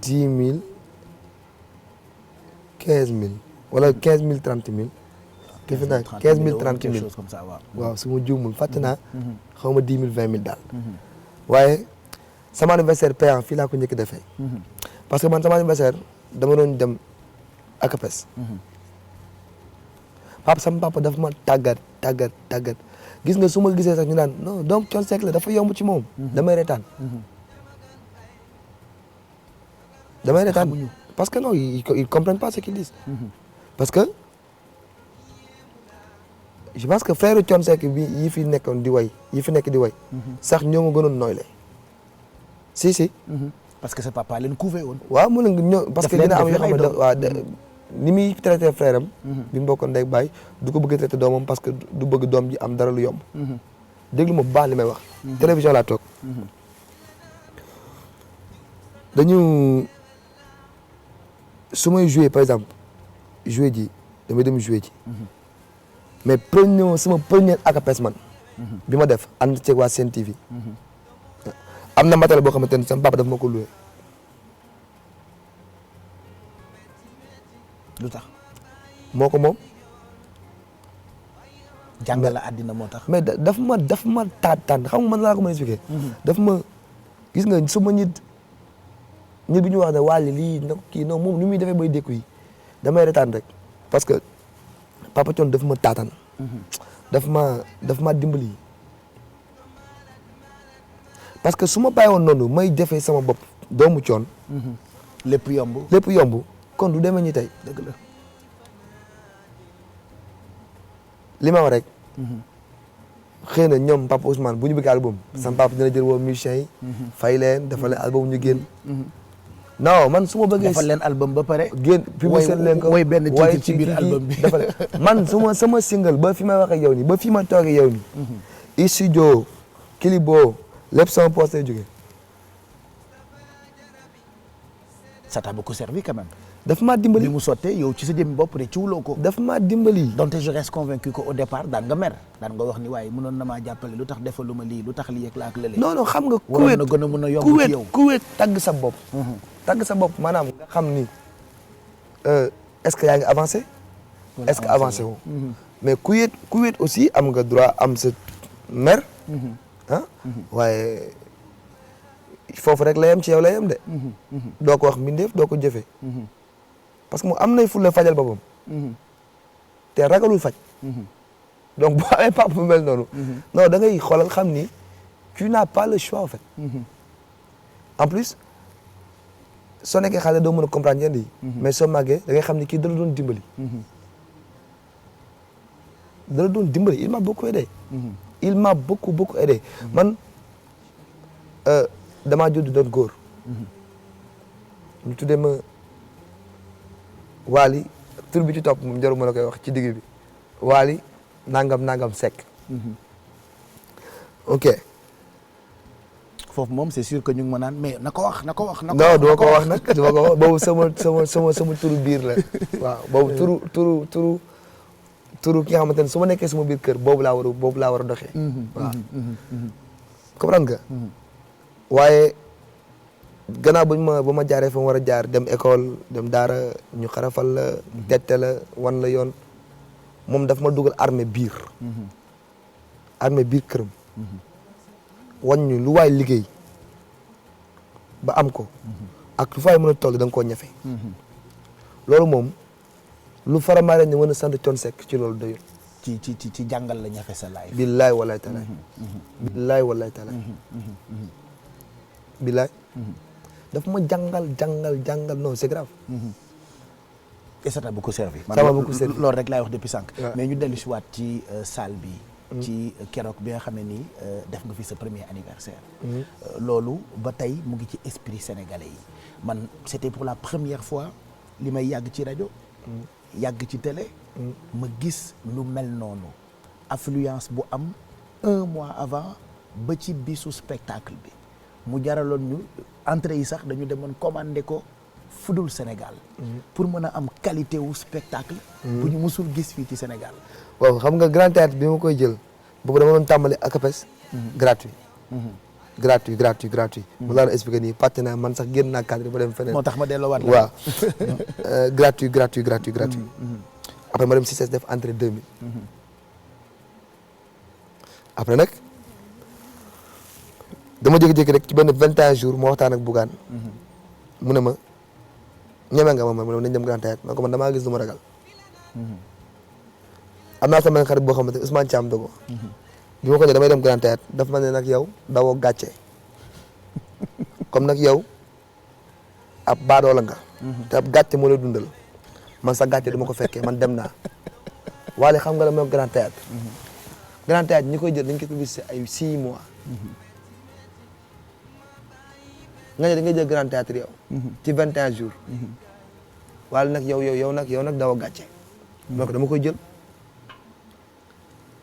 10 000 15 000 wala 15 000 30 000 defe naa 15 000 30 000 comme ça waaw su ma juumul fàtte naa xaw ma 10 000 20 000 daal waaye sama anniversaire payant fii laa ko njëkk defee parce que man sama anniversaire dama doon dem akapes sama papa dafa ma tàggat gis nga su ma gisee sax ñu naan non donc Thione Seck la dafa yomb ci moom damay reetaan parce que non ils comprennent pas ce qu'ils disent parce que je pense que frère Thione Seck bi yi fi nekkoon di way yi fi nekk di way sax ñoo ma gënoon nooy le si parce que sa papa leen couvé woon waaw mu ne ñoo parce que dina am yoo xam ne waaw ni muy traité frère am bi mu bokkoon ndey baay du ko bëgg a traité doomam parce que du bëgg doom ji am dara lu yomb déglu ma bu baax li may wax télévision laa toog dañu su may joué par exemple joué ji damay dem joué ji mais sama première akapes man bi ma def ànd ceeg waa Sen TV am na matériel boo xamante ne sama papa daf ma ko loué lu tax moo ko moom jàngal la àddina moo tax mais daf ma taataan xam nga man laa ko mën a expliquer daf ma gis nga su ma ñit bi ñu wax ne wàlli lii na kii non moom ni muy defee bay dékku yi damay retaan rek parce que Papa Thione daf ma taataan daf ma dimbali parce que su ma bàyyi woon noonu may defee sama bopp doomu Thione lépp yomb kon du demee ñi tey dëgg la li ma wax rek xëy na ñoom Papa Ousmane bu ñu bëgg album sama papa dina jël woo musiciens yi fay leen dafa leen album ñu génn non man su ma bëggee dafa leen album ba pare génn publicité leen ko woy benn titre ci biir album bi dafa leen man sama single ba fi may waxee yow nii ba fi ma toogee yow nii studio Kilibo lépp sama poste lay jógee ça t'a beaucoup servi quand même daf maa dimbali bi mu sottee yow ci sa jëmmi bopp de ciwuloo ko daf maa dimbali donte je reste convaincu que au départ daan nga mer daan nga wax ni waaye mënoon na maa jàppale lu tax defaluma lii lu tax lii ak laa ak lële non xam nga waroon na gën a mën a yomb ci yow ku wéet tagg sa bopp tagg sa bopp maanaam nga xam ni est-ce que yaa ngi avancé est-ce que avancé woo mais ku wéet aussi am nga droit am sa mer waaye foofu rek la yem ci yow la yem de doo ko wax mbindeef doo ko jëfee parce que moom am nay fulla fajal boppam te ragalul faj donc boo amee papa bu mel noonu non da ngay xoolal xam ni tu n'as pas le choix en fait en plus soo nekkee xale doo mën a comprendre yenn yi mais soo màggee da ngay xam ni kii dala doon dimbali il m'a beaucoup aidé il m'a beaucoup aidé man damaa judd doon góor ñu tuddee ma Waly tur bi ci topp moom jarul ma la koy wax ci digg bi Waly nangam Seck ok foofu moom c'est sûr que ñu ngi ma naan mais na ko wax non duma ko wax nag duma ko wax boobu sama turu biir la waaw boobu turu ki nga xamante ne su ma nekkee sama biir kër boobu laa war a doxee waaw comprendre nga waaye gannaaw ba ma jaaree fa ma war a jaar dem école dem daara ñu xarafal la tette la wan la yoon moom daf ma dugal armée biir këram wan ñu lu waay liggéey ba am ko ak lu fay mën a toll da nga koo ñafe loolu moom lu faramaare ñu mën a sant Thione Seck ci loolu doyul ci jàngal la ñafe sa life billaay wallaay talaay billaay wallaay talaay billaay daf ma jàngal non c'est grave et ça t'a beaucoup servi. Ça m'a beaucoup servi. loolu rek laay wax depuis sànq. Ouais. mais ñu dellu si waat ci salle bi. ci keroog bi nga xam ne nii def nga fi sa premier anniversaire. loolu ba tey mu ngi ci esprit sénégalais yi man c'était pour la première fois li may yàgg ci rajo. yàgg ci télé. ma gis lu mel noonu affluence bu am 1 mois avant ba ci bisu spectacle bi mu jaraloon ñu entrée yi sax dañu demoon commandé ko fudul Sénégal. pour mën a am qualité wu spectacle. bu ñu musul gis fii ci Sénégal. waaw xam nga grand théâtre bi ma koy jël boobu dama doon tàmbali akapes gratuit. gratuit. mu laa doon expliqué nii fàtte naa man sax génn naa cadre ba dem feneen. moo tax ma delloowaat la. waaw gratuit. après ma dem CICES def entrée 2000. après nag dama jékki-jékki rek ci benn 21 jours moo waxtaan ak Bougane. mu ne ma ñeme nga ma nañ dem grand théâtre ma ko man damaa gis lu ma ragal. am naa sama xarit boo xamante ne Ousmane Thiam Dogo. bi ma ko ne damay dem grand théâtre daf ma ne nag yow dawoo gàcce comme nag yow ab baadoola nga. te ab gàcce moo lay dundal man sa gàcce du ma ko fekkee man dem naa. waale xam nga la mooy grand théâtre. grand théâtre ñi koy jël dañ koy publicité ay 6 mois. nga ne da ngay jël grand théâtre yow. ci 21 jours. waale nag yow nag dawoo gàcce. donc dama koy jël.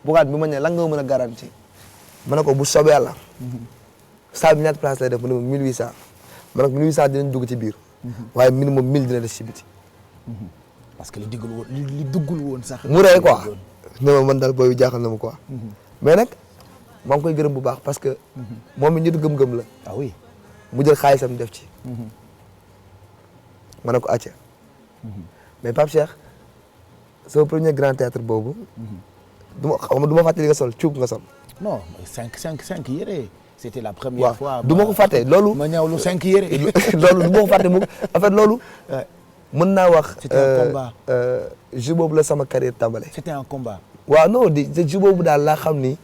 Bougane bi ma ne lan nga mën a garanti ma ne ko bu soobee yàlla. salle bi ñaata place lay def mu ne ma 1800 ma ne ko 1800 dinañ dugg ci biir. waaye minimum 1000 dina des ci biti. parce que li duggul woon sax. mu rey quoi ne ma man daal booy jaaxal na ma quoi. mais nag maa ngi koy gërëm bu baax parce que. moom it nit gëm-gëm la. ah oui. mu jël xaalisam def ci. ma ne ko acca. mais Pape Cheikh sama premier grand théâtre boobu. du ma fàtte li nga sol cuub nga sol. non 5 yére. c'était la première fois. du ma ko fàtte loolu. ma ñëw lu 5 yére. loolu du ma ko fàtte mu en fait loolu. mën naa wax. c'était un combat. jour boobu la sama carrière tàmbale. c'était un combat. waaw non jour boobu daal laa xam ni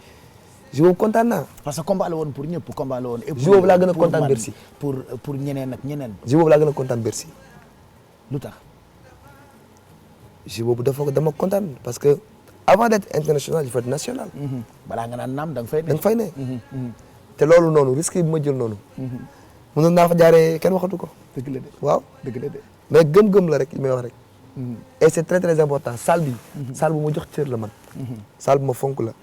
jour boobu kontaan naa. parce que combat la woon pour ñëpp combat la woon. et jour boobu laa gën a kontaan Bercy. pour ñeneen ak ñeneen. jour boobu laa gën a kontaan Bercy. lu tax. jour boobu dama kontaan parce que avant d'être international il faut être national. balaa nga naan naam da nga fay ne. da nga fay ne. te loolu noonu risque bi ma jël noonu. mënoon naa fa jaaree kenn waxatu ko. dëgg la de. waaw dëgg la de. mais gëm-gëm la rek li may wax rek. et c'est très très important salle bi. salle bu ma jox cër la man. salle bu ma fonk la.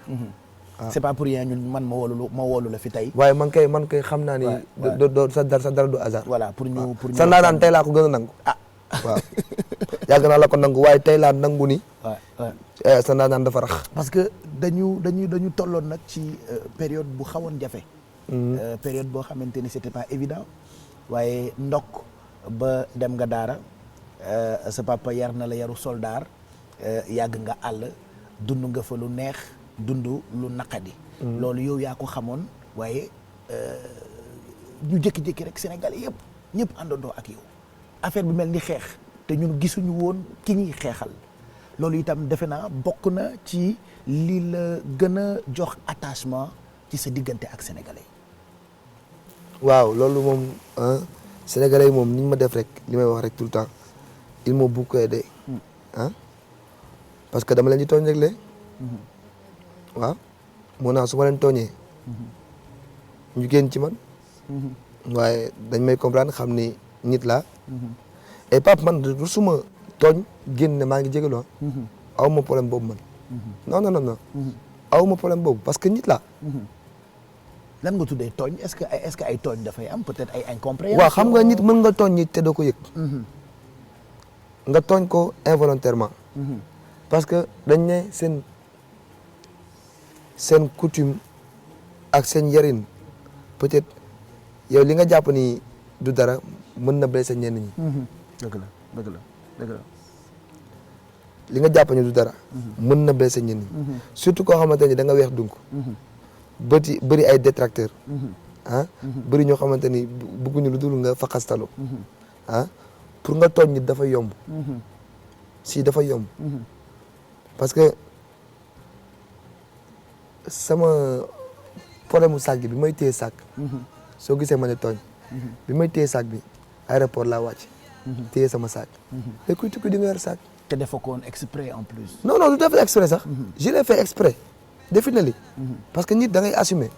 c'est pas pour rien ñun man ma woolu la fi tey. waaye man kay xam naa ni. sa dara du hasard. voilà pour ñu sa ndaanaan tey laa ko gën a nangu. waaw yàgg naa la ko nangu waaye tey laa nangu ni. sa ndaanaan dafa rax. parce que dañu tolloon nag ci période bu xawoon jafe. période boo xamante ni c'était pas évident waaye ndokk ba dem nga daara sa papa yar na la yaru soldaar yàgg nga àll dund nga fa lu neex dund lu naqadi. loolu yow yaa ko xamoon waaye ñu jékki-jékki rek Sénégalais ñëpp àndandoo ak yow affaire bi mel ni xeex te ñun gisuñu woon ki ñuy xeexal loolu itam defe naa bokk na ci li la gën a jox attachement ci sa diggante ak sénégalais. waaw loolu moom sénégalais yi moom ni ñu ma def rek li may wax rek tout le temps ils m'ont beaucoup aidé parce que dama leen di tooñ rek le waaw moo naa su ma leen tooñee ñu génn ci man waaye dañ may comprendre xam ni nit laa et Pape man du suma tooñ génn ne maa ngi jégalu aw ma problème boobu man non aw ma problème boobu parce que nit laa lan nga tuddee tooñ est-ce que ay tooñ dafay am peut-être ay incompréhension. waaw xam nga nit mën nga tooñ nit te doo ko yëg. nga tooñ ko involontairement. parce que dañ ne seen coutume ak seen yarin peut-être yow li nga jàpp ni du dara mën na blesser ñenn ñi. dëgg la. li nga jàpp ni du dara. mën na blesser ñenn ñi. surtout koo xamante ni da nga weex dunk. bëri ay détracteurs. bëri ñoo xamante ni bëgguñu lu dul nga faqastalu. pour nga tooñ nit dafa yomb. si dafa yomb. parce que sama problème mu sac bi may téye sac. soo gisee ma ne tooñ. bi may téye sac bi aéroport laa wàcc. téye sama sac. te kuy tukki di nga yor sac. te defoo ko woon exprès en plus. non non du def exprès sax. je l'ai fait exprès. definitely. parce que nit da ngay assumer.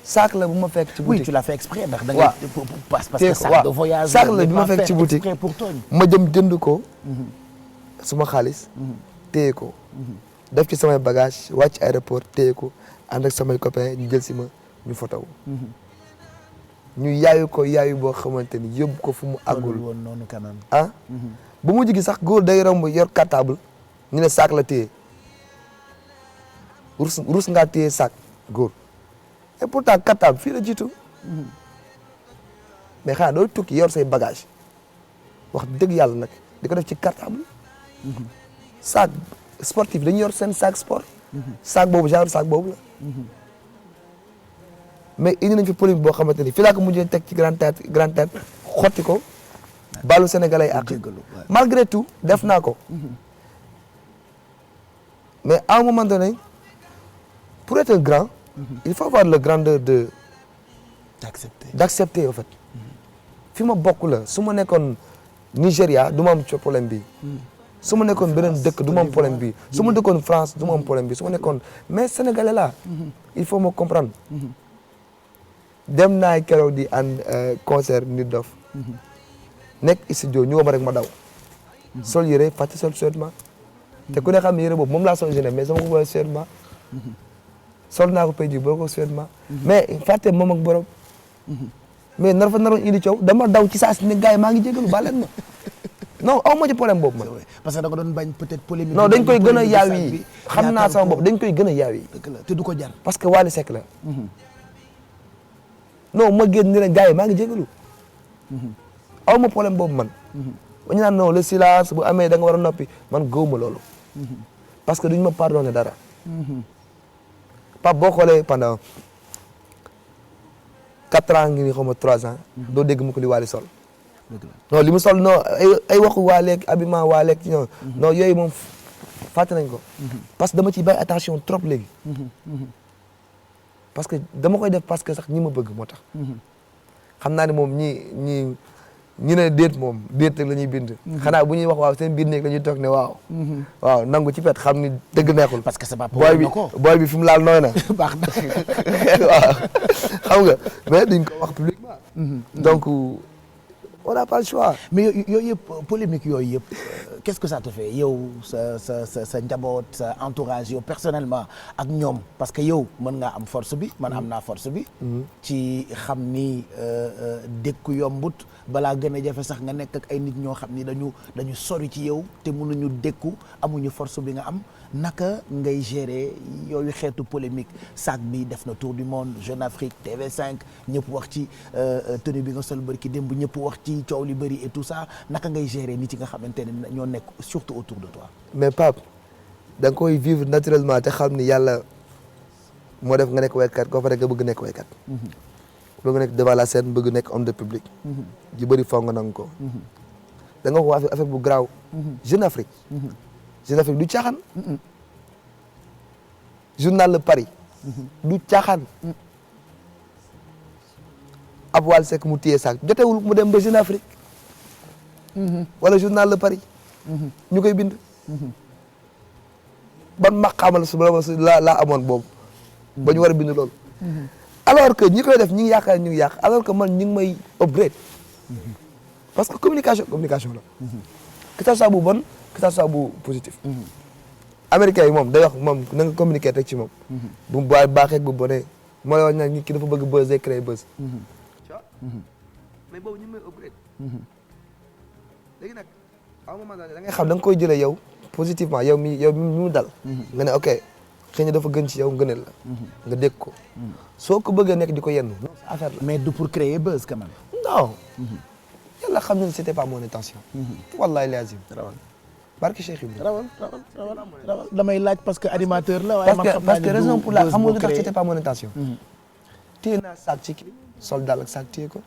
sac la bu ma fekk ci boutique. oui tu l'as fait exprès ndax da waaw ngay parce que sac de voyage. sac la bu ma fekk ci boutique exprès pour tooñ. ma jëm jënd ko. suma xaalis. téye ko. def ci samay bagage wàcc aéroport téye ko ànd ak samay copains ñu jël si ma ñu photo ñu yaayu ko yaayu boo xamante ni yóbbu ko fu mu àggul woon noonu quand même. ah bu mujj gi sax góor day romb yor cartable ñu ne sac la téye rus ngaa téye sac góor et pourtant cartable fii la jiitu mais xanaa doo tukki yor say bagage wax dëgg yàlla nag di ko def ci cartable sac sportif dañu yor seen sac sport sac boobu genre sac boobu la mais indi nañ fi polémique boo xamante ni fii laa ko mujjee teg ci grand théâtre xotti ko baalu sénégalais yi ak malgré tout def naa ko mais à un moment donné pour être grand il faut avoir le grandeur d'accepter en fait fi ma bokk la su ma nekkoon Nigéria du ma am problème bi su ma nekkoon beneen dëkk du ma am problème bi su ma dëkkoon France du ma am problème bi su ma nekkoon mais sénégalais là il faut me comprendre dem naa keroog di ànd concert Nit Dof nekk studio ñu ma rek ma daw sol yére fàtte sol survêtement te ku ne xam ne yére boobu moom laa sol jeune mais sama ko boole survêtement sol naa ko pay ji boo ko survêtement mais fàtte moom ak borom mais nar fa naroon indi coow dama daw ci saa si ne gars yi maa ngi jégalu baal leen ma non aw ma ci problème boobu man. parce que da nga doon bañ peut-être polémique. non dañ koy gën a yaaw yi xam naa sama bopp dañ koy gën a yaaw yi. te du ko jar. parce que Wally Seck la. non ma génn ni leen gars yi maa ngi jégalu. aw ma problème boobu man. ba ñu naan non le silence bu amee da nga war a noppi man gëwuma loolu. parce que duñ ma pardonné dara. Pape boo xoolee pendant 4 ans ngi ni xaw ma 3 ans. doo dégg mu ko li Wally sol. non li mu sol non ay waxu waaleeg habillement waaleeg ci non yooyu moom fàtte nañ ko. parce que dama ciy bàyyi attention trop léegi. parce que dama koy def parce que sax ñi ma bëgg moo tax. xam naa ne moom ñi ne déet moom déet rek la ñuy bind. xanaa bu ñuy wax waaw seen biir nekk la ñuy toog ne waaw. waaw nangu ci pet xam ni dëgg neexul. parce que c'est pas booy bi fi mu laal nooy na. baax na waaw xam nga mais duñ ko wax publiquement. donc. on n'a pas le choix. mais yooyu yëpp polémique yooyu yëpp qu'est-ce que ça te fait yow sa njaboot sa entourage yow personnellement ak ñoom parce que yow mën ngaa am force bi man am naa force bi. ci xam ni dékku yombut balaa gën a jafe sax nga nekk ak ay nit ñoo xam ni dañu sori ci yow te mënuñu dékku amuñu force bi nga am naka ngay gérer yooyu xeetu polémique sac bi def na tour du monde Jeune Afrique TV5 ñëpp wax ci tenue bi nga sol bari ki démb ñëpp wax ci coow li bëri et tout ça naka ngay gérer nit yi nga xamante ne ñoo nekk surtout autour de toi. mais Pape da nga koy vivre naturellement te xam ni yàlla moo def nga nekk waykat koo fa rek nga bëgg nekk waykat. bëgg nekk devant la scène bëgg nekk homme de public. ji bëri foog nga nangu ko. da nga wax affaire bu garaaw. Jeune Afrique. Jeune Afrique du caaxaan. journal Le Paris. du caaxaan. ab Wally Seck mu téye saak jotewul mu dem ba Jeune Afrique. wala journal Le Paris. ñu koy bind. ban maqaamal su la amoon boobu. ba ñu war a bind loolu. alors que ñi koy def ñi ngi yaakaar ñu ngi yàq alors que man ñu ngi may upgrade. parce que communication la. que ça soit bu bon que ça soit bu positif. américain yi moom day wax moom na nga communiquer rek ci moom. bu baaxee bu bonee moo lay wax nag nit ki dafa bëgg buzz day créer buzz. mais boobu ñu ngi may upgrade. léegi nag à un moment donné da ngay xam da nga koy jëlee yow positivement yow mi mu dal. nga ne ok xëy na dafa gën ci yow ngëneel la. nga dégg ko. soo ko bëggee nekk di ko yenn affaire la. mais du pour créer buzz quand même. non. yàlla xam ne c'était pas mon intention. wallahi lazim. barke Cheikh Ibrahima. rawal damay laaj parce que animateur la. waaye parce que raison pour la xam nga lu tax c'était pas mon intention. téye naa sac ci kii sol daal ak sac téye ko.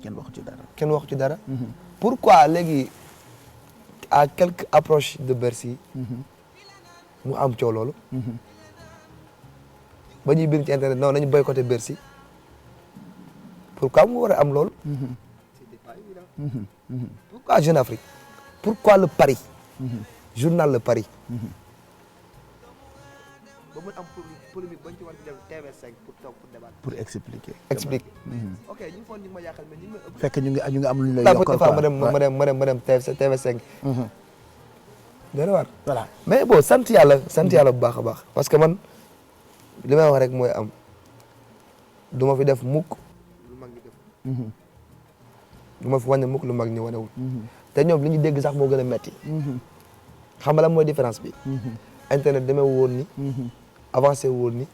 kenn waxu ci dara. kenn waxu ci dara. pourquoi léegi à quelques approches de Bercy. mu am coow loolu. ba ñuy bind ci internet non nañu boycotté Bercy. pourquoi mu war a am loolu. Pourquoi Jeune Afrique? Pourquoi le Paris? Journal Le Paris. ba mu am polémique bañ ci war di def TV5 pour toog pour débattre. pour expliquer. Explique. ok ñu foog ñu ma yàqal mais ñu ngi may ëpp. fekk ñu ngi am lu ñu lay yokkal quoi ma dem TV5. dana war. voilà mais bon sant yàlla bu baax a baax parce que man li may wax rek mooy am du ma fi def mukk lu mag ñi def. du ma fi wane mukk lu mag ñi wanewul te ñoom li ñu dégg sax moo gën a metti xam nga lan mooy différence bi internet demee woon ni avancé woon ni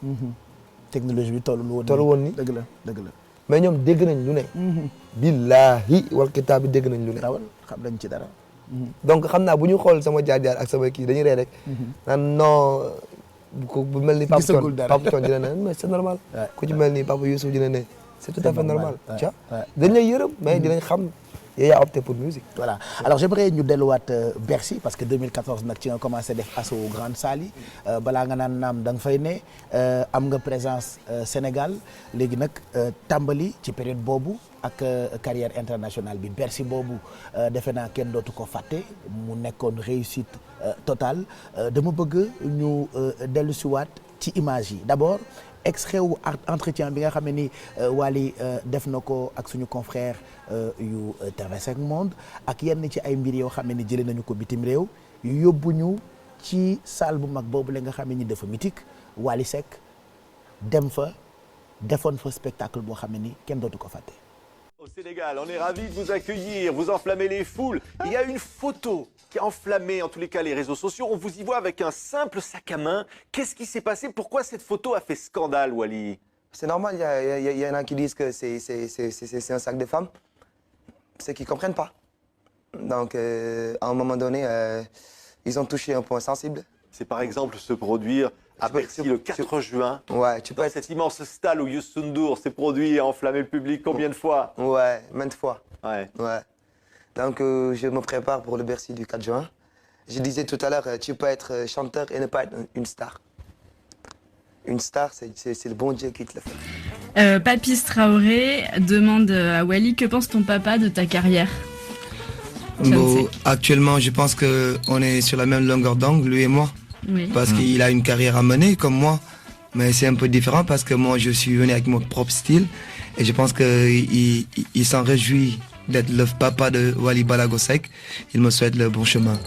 technologie bi toll woon ni dëgg la mais ñoom dégg nañ lu ne billahi wal kitaab bi dégg nañ lu ne rawal xam nañ ci dara donc xam naa bu ñu xool sama jaar-jaar ak sama kii dañuy ree rek naan non bu mel ni Papa Thione dina ne mais c'est normal ku ci mel ni Papa Youssou dina ne c'est tout à fait normal tu vois dañ lay yërëm mais dinañ xam yow yaa opté pour musique. voilà alors j'aimerais ñu delluwaat Bercy parce que 2014 nag ci nga commencé def assaut grande salle yi balaa nga naan naam da nga fay ne am nga présence Sénégal léegi nag tàmbali ci période boobu ak carrière internationale bi Bercy boobu defe naa kenn dootu ko fàtte mu nekkoon réussite totale dama bëgg ñu dellusiwaat ci image yi d'abord extrait wu entretien bi nga xam ne ni Wally def na ko ak suñu confrère yu TV5 Monde ak yenn ci ay mbir yoo xam ne ni jëlee nañu ko bitim réew yóbbu ñu ci salle bu mag boobu la nga xam ne ni dafa mythique Wally Seck dem fa defoon fa spectacle boo xam ne ni kenn dootu ko fàtte. Au Sénégal, on est ravis de vous accueillir, vous enflammez les foules. Il y a une photo qui a enflammé en tous les cas les réseaux sociaux. On vous y voit avec un simple sac à main. Qu'est-ce qui s'est passé? Pourquoi cette photo a fait scandale, Wally? C'est normal, il y en a qui disent que c'est un sac de femmes. C'est qu'ils ne comprennent pas. Donc, à un moment donné, ils ont touché un point sensible. C'est par exemple se produire à Bercy le 4 juin. Ouais, tu peux être... Cet immense stade où Youssou N'Dour s'est produit et a enflammé le public combien de fois? Ouais, maintes fois. Ouais. Donc, je me prépare pour le Bercy du 4 juin. Je disais tout à l'heure, tu peux être chanteur et ne pas être une star. Une star, c'est le bon Dieu qui te le fait. Papis Traoré demande à Wally, que pense ton papa de ta carrière? Bon, actuellement, je pense qu'on est sur la même longueur d'onde, lui et moi. Oui. Parce qu'il a une carrière à mener, comme moi. Mais c'est un peu différent parce que moi, je suis venu avec mon propre style. Et je pense qu'il s'en réjouit d'être le papa de Wally Ballago Seck. Il me souhaite le bon chemin.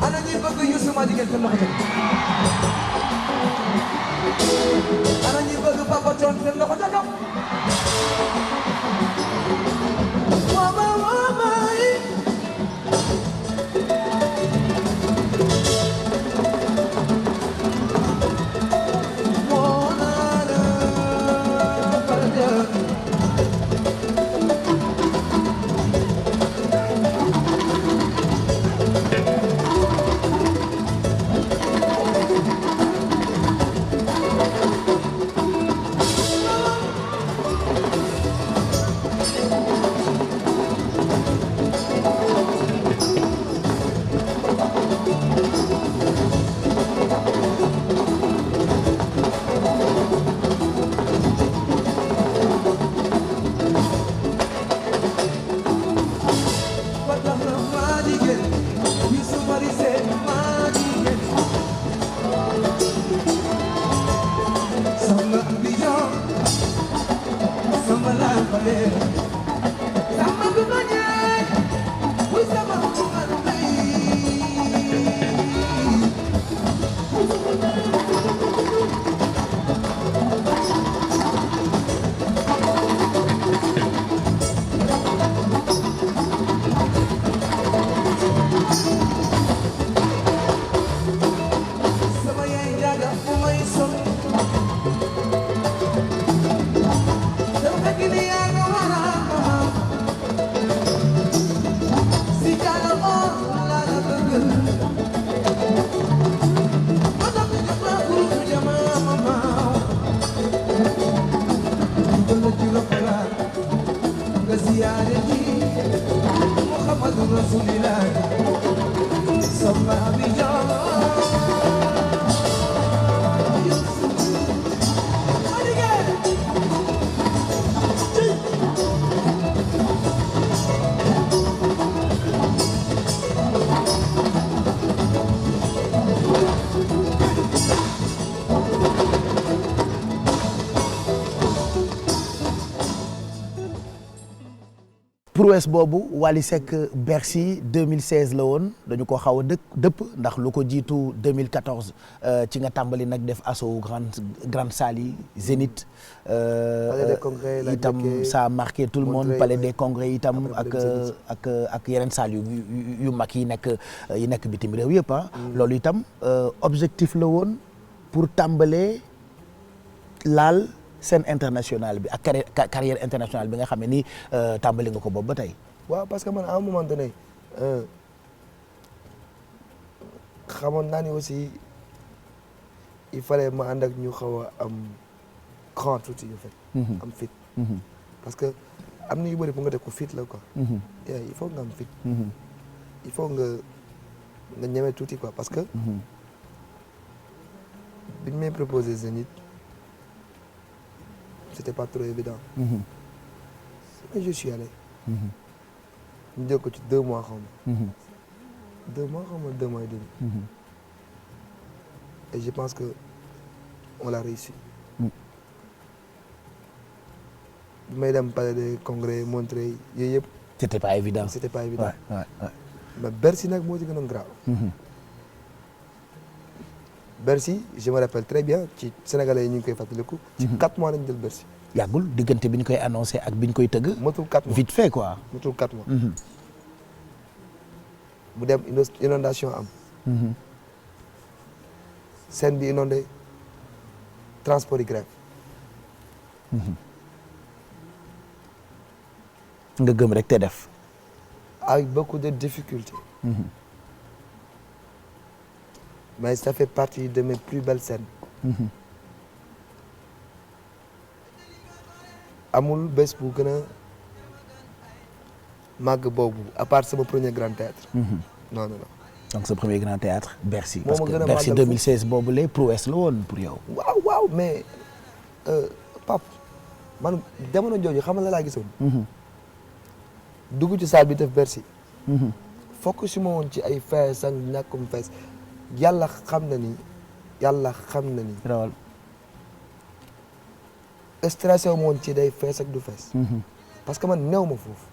ana ñi bëgg Youssou ma jigéen seen loxo ca kaw. ana ñi bëgg Papa Thione seen loxo ca kaw. Wama wama yi. prouesse boobu Wally Seck Bercy 2016 la woon dañu ko xaw a dëpp ndax lu ko jiitu 2014 ci nga tàmbali nag def assaut grande salle yi Zénith. Palais des Congrès itam ça a marqué tout le monde Palais des Congrès itam ak yeneen salle yu mag yi nekk bitim réew yëpp ah. loolu itam objectif la woon pour tàmbalee laal. scène internationale bi ak carrière internationale bi nga xam ne ni tàmbali nga ko boobu ba tey. waaw parce que man à un moment donné xamoon naa ni aussi il fallait ma ànd ak ñu xaw a am grand tuuti yu fait. am fit. parce que am na yu bëri bu nga def ko fit la quoi. il faut nga am fit. il faut nga ñeme tuuti quoi parce que. biñ may proposé Zénith. c'était pas trop évident. mais je suis allé. ñu jël ko ci 2 mois xaw ma. 2 mois xaw ma 2 mois et demi. et je pense que on l'a réussi. bi may dem palais des congrès Montreuil yooyu yëpp. c'était pas évident. c'était pas évident. Ouais. mais Bercy nag moo ci gën a grave. Bercy je me rappelle très bien ci sénégalais yi ñu ngi koy fàttaliku. ci 4 mois lañ jël Bercy. yàggul diggante bi ñu koy annoncé ak bi ñu koy tëgg. matul 4 mois vite fait quoi. matul 4 mois. mu dem inondation am. scène bi inondé transport yi grève. nga gëm rek te def. avec beaucoup de difficultés. mais ça fait partie de mes plus belles scènes. amul bés bu gën a màgg boobu à part sama premier grand théâtre non. donc sa premier grand théâtre Bercy. moo parce ma que gën a Bercy màggal 2016 boobu lay prouesse la woon pour yow. waaw mais Pape man jamono jooju xam nga la laa gisoon. dugg ci salle bi def Bercy. fokk si ma woon ci ay fees ak ñàkkum fees yàlla xam na ni rawal. stressé wu ma woon ci day fees ak du fees. parce que man néew ma foofu.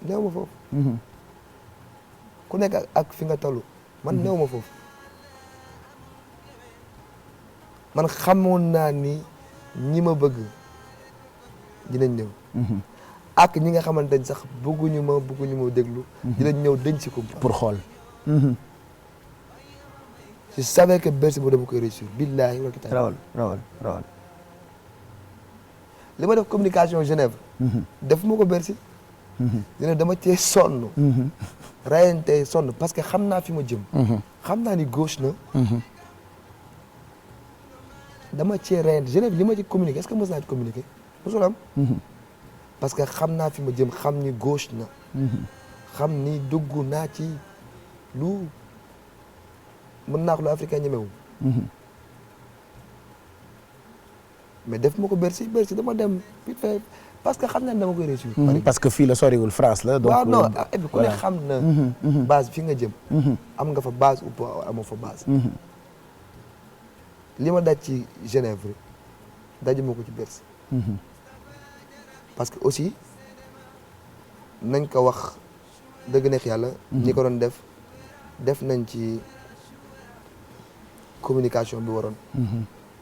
néew ma foofu. ku nekk ak fi nga toll man néew ma foofu. man xamoon naa ni ñi ma bëgg dinañ ñëw. ak ñi nga xamante ne sax bëgguñu ma déglu. dinañ ñëw denc si ko. pour xool. je savais que Bercy boobu dama koy réussir billaahi wal kitaab. rawal. li ma def communication Genève. def ma ko Bercy. dina dama cee sonn. rayante sonn parce que xam naa fi ma jëm. xam naa ni gauche na. dama cee rayante Genève li ma ci communiqué est-ce que mos naa ci communiqué mosul am. parce que xam naa fi ma jëm xam ni gauche na. xam ni dugg naa ci lu mën naa ko lu africain ñemewu. mais def ma ko Bercy dama dem vite fait parce que xam naa ne dama koy réussir. parce que fii la soriwul France la. donc waaw non et puis ku ne xam na. base fi nga jëm. am nga fa base ou pas amoo fa base. li ma daj ci Genève rek daju ma ko ci Bercy. parce que aussi nañ ko wax dëgg neex yàlla. ñi ko doon def nañ ci communication bi waroon.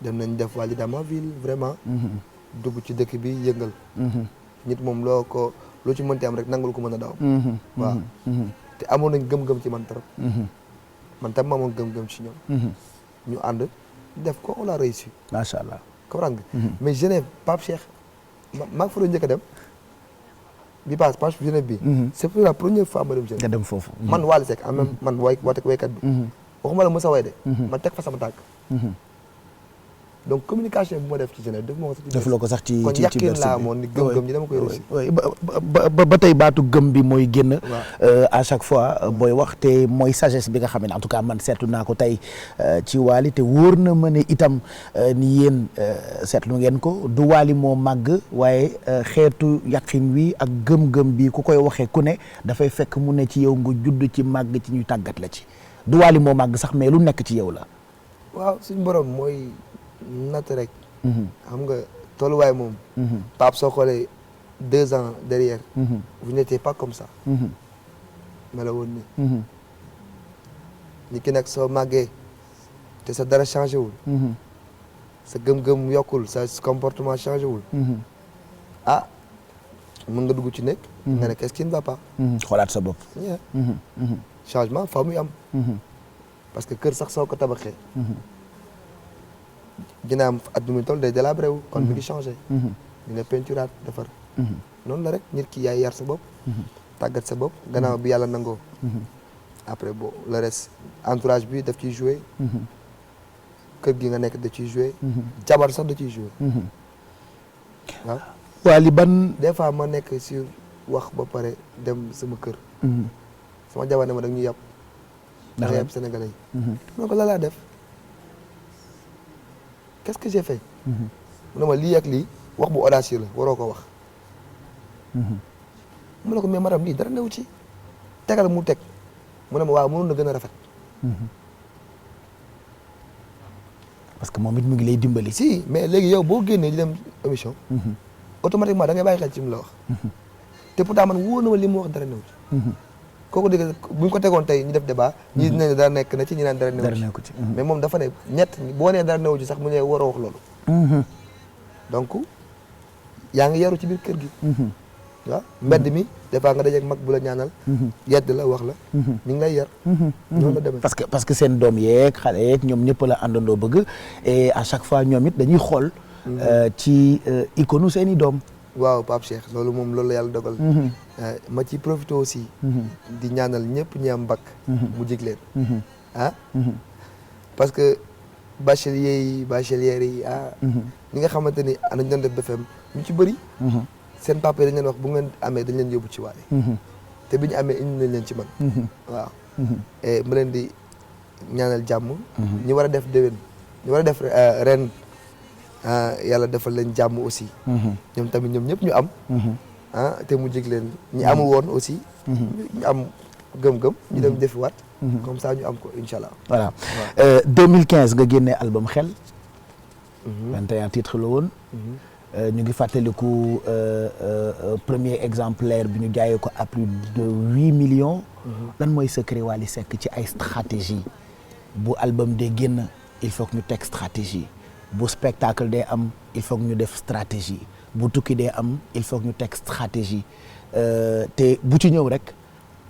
dem nañ def wàllu dans ma ville vraiment. dugg ci dëkk bi yëngal. nit moom loo ci mënti am rek nangul ko mën a daw. waaw te amoon nañ gëm-gëm ci man trop. man tam ma amoon gëm-gëm ci ñoom. ñu ànd def ko on a réussi. macha allah comprendre nga. mais Genève Pape Cheikh maa ngi fa doon njëkk a dem bi passe Pape Genève bi. c'est pour la première fois ma dem Genève. nga dem foofu. man Wally Seck en même man waykat bi. waxuma la Moussa way de. ma teg fa sama tànk. donc communication bu ma def ci Genève def ma ko sax ci. defuloo ko sax ci kon ci yàqin Bercy laa bi. amoon ni gëm-gëm ñi dama koy réussir. ba tey baatu gëm bi mooy génn. à chaque fois booy wax te mooy sagesse bi nga xam ne en tout cas man seetlu naa ko tey ci Wally te wóor na ma ne itam ni yéen seetlu ngeen ko du Wally moo màgg waaye xeetu yàqin wi ak gëm-gëm bi ku koy waxee ku ne dafay fekk mu ne ci yow nga judd ci màgg ci ñu tàggat la ci du Wally moo màgg sax mais lu nekk ci yow la. waaw suñu borom mooy natt rek. xam nga tolluwaay moom. Pape soo xoolee 2 ans derrière. vous n'étiez pas comme ça. mela woon ni nit ki nag soo màggee te sa dara changé wul. sa gëm-gëm yokkul sa comportement changé wul. ah mën nga dugg ci nekk. nga ne qu'est-ce qui ne va pas. xoolaat sa bopp. changement fa muy am. parce que kër sax soo ko tabaxee. ginnaaw at bi muy toll day délabré wu. kon mi ngi changé. ñu ne peinturaat defar. noonu la rek nit ki yaay yar sa bopp. tàggat sa bopp gannaaw bi yàlla nangoo. après bon le reste entourage bi daf ciy joué. kër gi nga nekk da ciy joué. jabar sax da ciy joué. waaw. Wally ban. des fois ma nekk sur wax ba pare dem sama kër. sama jabar ne ma da ñu yàpp. da nga yàpp sénégalais yi. ma ne ko la laa def. qu'est-ce que j'ai fait. mu ne ma lii ak lii wax bu audacieux la waroo ko wax. mu ne ko mais madame lii dara newu ci. tegal mu teg mu ne ma waaw mënoon na gën a rafet. parce que moom it mu ngi lay dimbali. si mais léegi yow boo génnee di dem émission. automatiquement da ngay bàyyi xel ci mu la wax. te pourtant man wóor na ma li mu wax dara newu ci. kooku dégg bu ñu ko tegoon tey ñu def débat. ñii dinañ dara nekk na ci ñi naan dara newu ci. mais moom dafa ne ñett boo nee dara newu ci sax mu ne waroo wax loolu. donc yaa ngi yaru ci biir kër gi. waaw mbedd mi des fois nga dajeeg mag bu la ñaanal. yedd la wax la. mi ngi lay yar. noonu la demee parce que seen doom yeeg xale yeeg ñoom ñëpp la àndandoo bëgg et à chaque fois ñoom it dañuy xool. ci icône seeni doom. waaw Pape Cheikh loolu moom loolu la yàlla dogal. ma ci profité aussi. di ñaanal ñëpp ñi am bac. mu jig leen. ah. parce que bacheliers yi bachelières yi ah. ñi nga xamante ni nañ doon def BFM ñu ci bëri. seen papa yi dañ leen wax bu ngeen amee dañ leen yóbbu ci Wally te bi ñu amee indi nañ leen ci man waaw et mu leen di ñaanal jàmm ñu war a def déwén ñu war a def ren yàlla defal leen jàmm aussi ñoom tamit ñoom ñëpp ñu am te mu jig leen ñi amul woon aussi ñu am gëm-gëm ñu dem defiwaat comme ça ñu am ko incha allah voilà 2015 nga génnee album xel 21 titres la woon ñu ngi fàttaliku premier exemplaire bi ñu jaayee ko à plus de 8 millions lan mooy secret Wally Seck ci ay stratégie bu album de génn il faut que ñu teg stratégie bu spectacle day am il faut que ñu def stratégie bu tukki day am il faut que ñu teg stratégie te bu ci ñëw rek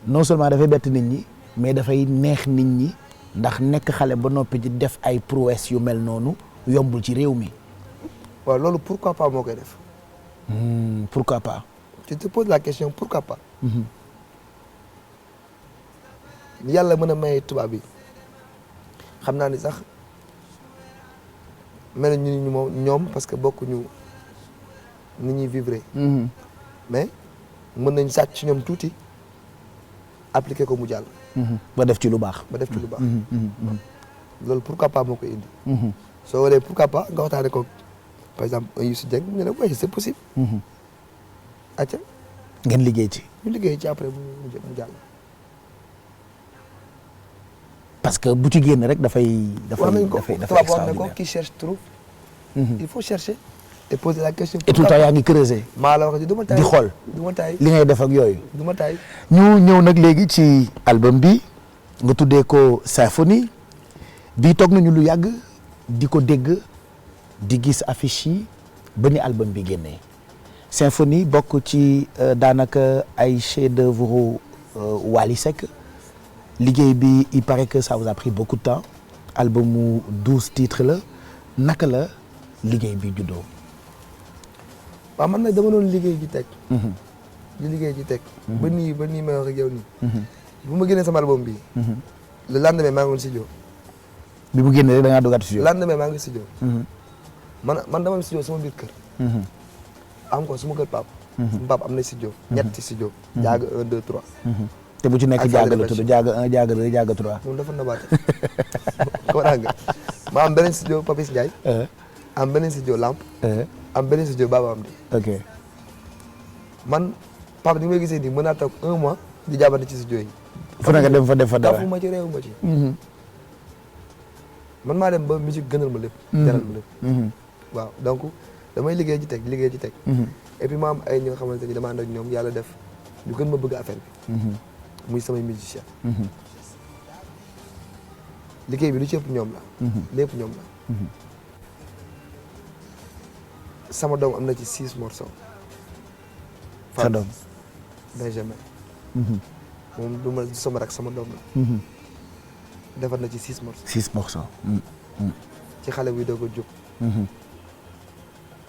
non seulement dafay bett nit ñi mais dafay neex nit ñi ndax nekk xale ba noppi di def ay prouesse yu mel noonu yombul ci réew mi. waaw loolu pourquoi pas moo koy def. Pourquoi pas. tu te poses la question pourquoi pas. yàlla mën a may tubaab bi xam naa ni sax mel ñu ni moom ñoom parce que bokkuñu ni ñuy vivre. mais mën nañ sàcc ci ñoom tuuti appliquer ko mu jàll. ba def ci lu baax. ba def ci lu baax. loolu pourquoi pas moo koy indi. soo waree pourquoi pas nga waxtaanee ko par exemple un Youssou Dieng ñu ne oui c'est possible. acca ngeen liggéey ci. ñu liggéey ci après mu jàll. parce que bu ci génn rek dafay. dafay extraordinaire qui cherche trouve. il faut chercher et poser la question. et tout le temps yaa ngi creuser. maa la wax di xool du ma taay li ngay def ak yooyu. du ma taay. ñu ñëw nag léegi ci album bi nga tuddee ko symphonie bii toog nañu lu yàgg di ko dégg di gis affiche yi ba ni album bi génnee symphonie bokk ci daanaka ay chef-d'œuvre Wally Seck liggéey bi il paraît que ça vous a pris beaucoup de temps album mu 12 titres la naka la liggéey bi juddoo. waaw man nag dama doon liggéey ji teg. di liggéey ji teg. ba nii may wax ak yow nii. bu ma génnee sama album bi le lendemain maa ngi woon studio. bi mu génnee rek da ngaa duggaat studio. le lendemain maa ngi studio. man dama am studio sama biir kër. am ko suma kër pap suma pap am na studio. ñetti studio. jaaga 1 2 3. te bu ci nekk jaaga la tudd jaaga 1 jaaga 2 jaaga 3. moom dafa nabaate. comprends nga ma am beneen studio Papis Ndiaye. am beneen studio Lamp. am beneen studio Baba Amdi. ok man papa ni may gisee nii mën naa toog 1 mois di jaabante ci studio yi. fu na nga dem fa def fa dara kafu ma ci réewu ma ci. man maa dem ba musique gënal ma lépp. jaral ma lépp. waaw donc damay liggéey ci teg liggéey ci teg. et puis ma am ay ñi nga xamante ni dama ànd ak ñoom yàlla def ñu gën ma bëgg affaire bi. muy samay musicien. liggéey bi lu ci ëpp ñoom la. lépp ñoom la. sama doom am na ci 6 morceaux. sa doom Benjamin. moom du ma sama rak sama doom la. defar na ci 6 morceaux. 6 morceaux. ci xale buy doog a jóg.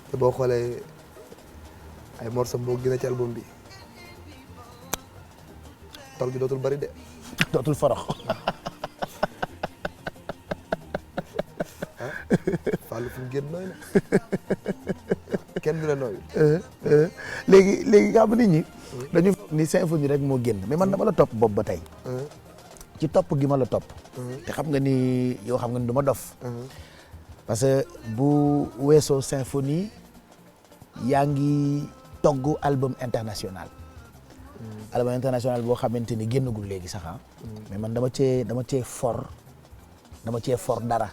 te boo xoolee ay morceaux boo gën a ci album bi tol bi dootul bari de. dootul forox. Fallou fi mu génn nooy na kenn du la nooyu. léegi nga xam nit ñi. dañu ni symphonie rek moo génn mais man dama la topp boobu ba tey. ci topp gi ma la topp. te xam nga ni yow xam nga ni du ma dof. parce que bu weesoo symphonie yaa ngi togg album international. album international boo xamante ni génnagul léegi sax mais man dama cee for dara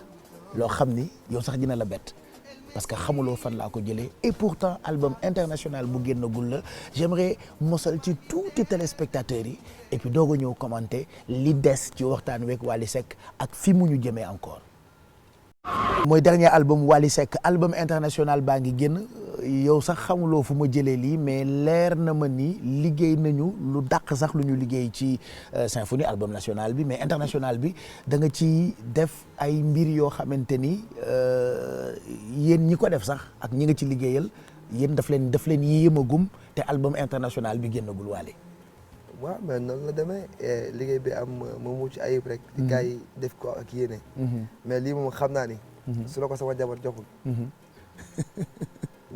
loo xam ni yow sax dina la bett parce que xamuloo fan laa ko jëlee et pourtant album international bu génnagul la j'aimerais mosal ci tuuti téléspectateurs yi et puis doog a ñëw commenter li des ci waxtaan week Wally Seck ak fi mu ñu jëmee encore. mooy dernier album Wally Seck album international baa ngi génn yow sax xamuloo fu ma jëlee lii mais leer na ma ni liggéey nañu lu dàq sax lu ñu liggéey ci symphonie album national bi mais international bi da nga ci def ay mbir yoo xamante ni yéen ñi ko def sax ak ñi nga ci liggéeyal yéen daf leen yéemagum te album international bi génnagul Wally. waaw mais noonu la demee liggéey bi am ma mucc ayib rek. di gars yi def ko ak yéene. mais lii moom xam naa ni. su la ko sama jabar joxul.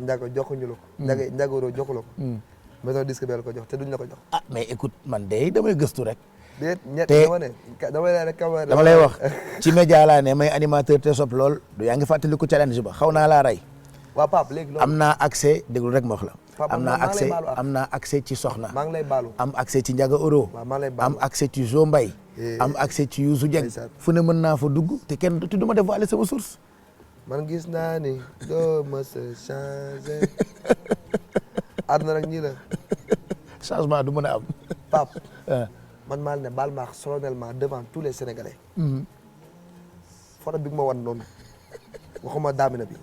Ndiago joxuñu la ko. Ndiago joxu la ko. maison disque bi la ko jox te duñ la ko jox. ah mais écoute man de damay gëstu rek. déet ñett te dama lay wax ci média laa ne may animateur te sopp lool du yaa ngi fàttaliku challenge ba xaw naa laa rey. waaw Pape léegi loolu am naa accès déglu rek ma wax la. Pape am naa accès ci Soxna. maa ngi lay baalu. am accès ci Ndiaga Euro. waaw maa ngi lay baalu am accès ci Zo Mbaye. am accès ci Youssou Dieng. fu ne mën naa fa dugg te kenn du ma dévoiler sama source. man gis naa ni doo ma sa changé. àdduna rek ñii la. changement du mën a am. Pape. man maa ne baal ma solennellement devant tous les Sénégalais. photo bi ma wan noonu waxuma daamina bi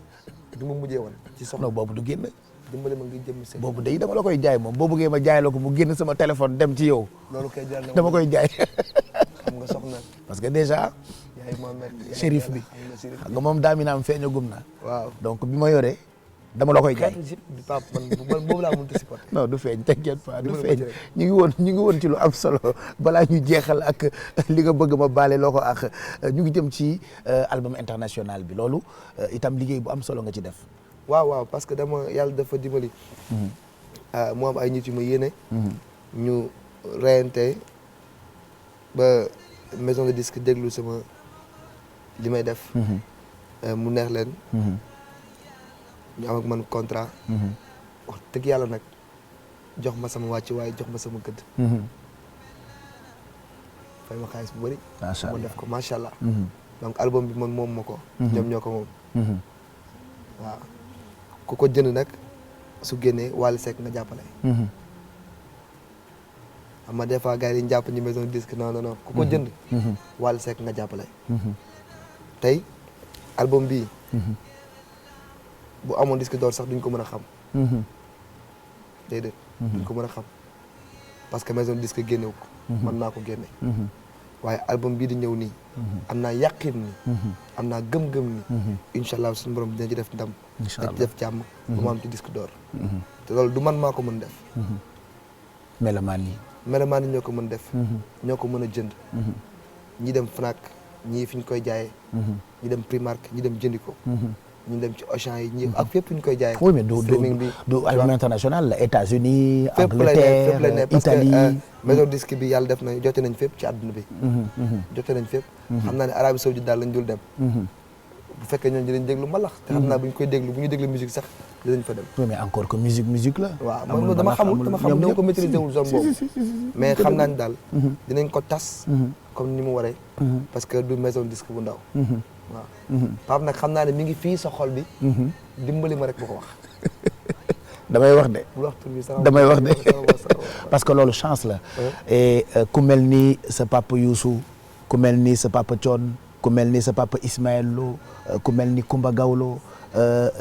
du ma mujjee wan ci soxna. non boobu du génn. dimbali ma ngi jëm seen. boobu day dama la koy jaay moom boo bëggee ma jaay la ko mu génn sama téléphone dem ci yow. loolu kay jar na dama koy jaay. xam nga soxna. parce que déjà. yaay Mohamed shérif bi xam nga moom daaminaam feeñagum na. waaw donc bi ma yoree dama la koy jaay. Pape man boobu laa mënut a supporter. non du feeñ t'inquiète pas du feeñ ñu ngi woon ci lu am solo balaa ñu jeexal ak li nga bëgg ma baale loo ko ak ñu ngi jëm ci album international bi loolu itam liggéey bu am solo nga ci def. waaw parce que yàlla dafa dimbali. mu am ay nit yu ma yéene. ñu reyante ba maison de disque déglu sama li may def. mu neex leen. ñu am ak man contrat. wax dëgg yàlla nag jox ma sama wàcc waaye jox ma sama gëdd. fay ma xaalis bu bëri. macha allah ma def ko macha allah. donc album bi man moom ma ko. ñoom ñoo ko moom. waaw ku ko jënd nag su génnee Wally Seck nga jàppale. xam nga des fois gars yi dañu jàpp ñu maison de disque non ku ko jënd. Wally Seck nga jàppale. tey album bii. bu amoon disque d'or sax duñ ko mën a xam. déedéet. duñ ko mën a xam parce que maison de disque génnewu ko. mën naa ko génne. waaye album bii di ñëw nii. am naa yàqin ni. am naa gëm-gëm ni. incha allah suñu borom dina ci def ndam. incha allah dina ci def jàmm. ba mu am ci disque d'or. te loolu du man maa ko mën def. melomaan yi. melomaan yi ñoo ko mën def. ñoo ko mën a jënd. ñi dem Fnac ñii fi ñu koy jaayee. ñi dem Primark ñi dem jëndi ko. ñu dem ci Auchan yi ñi ak fépp ñu koy jaayee. oui mais du album international la États-Unis Angleterre Italie maison disque bi yàlla def na jote nañ fépp ci àdduna bi. jote nañ fépp. xam naa ne Arabie Saoudite daal lañ dul dem. bu fekkee ñooñu dinañ déglu mbalax. te xam naa bu ñu koy déglu bu ñu déglu musique sax dinañ fa dem. oui mais encore que musique la. waaw man dama xamul dama ko maîtriser wul zone boobu. mais xam naa ni daal. dinañ ko tas. comme ni mu waree. parce que du maison disque bu ndaw. waaw Pape nag xam naa ne mi ngi fii sa xol bi. dimbali ma rek bu ko wax. damay wax de. bu wax tur bi sax damay wax de parce que loolu chance la. et ku mel ni sa papa Youssou ku mel ni sa papa Thione ku mel ni sa papa Ismaël Lo ku mel ni Kumba Gawlo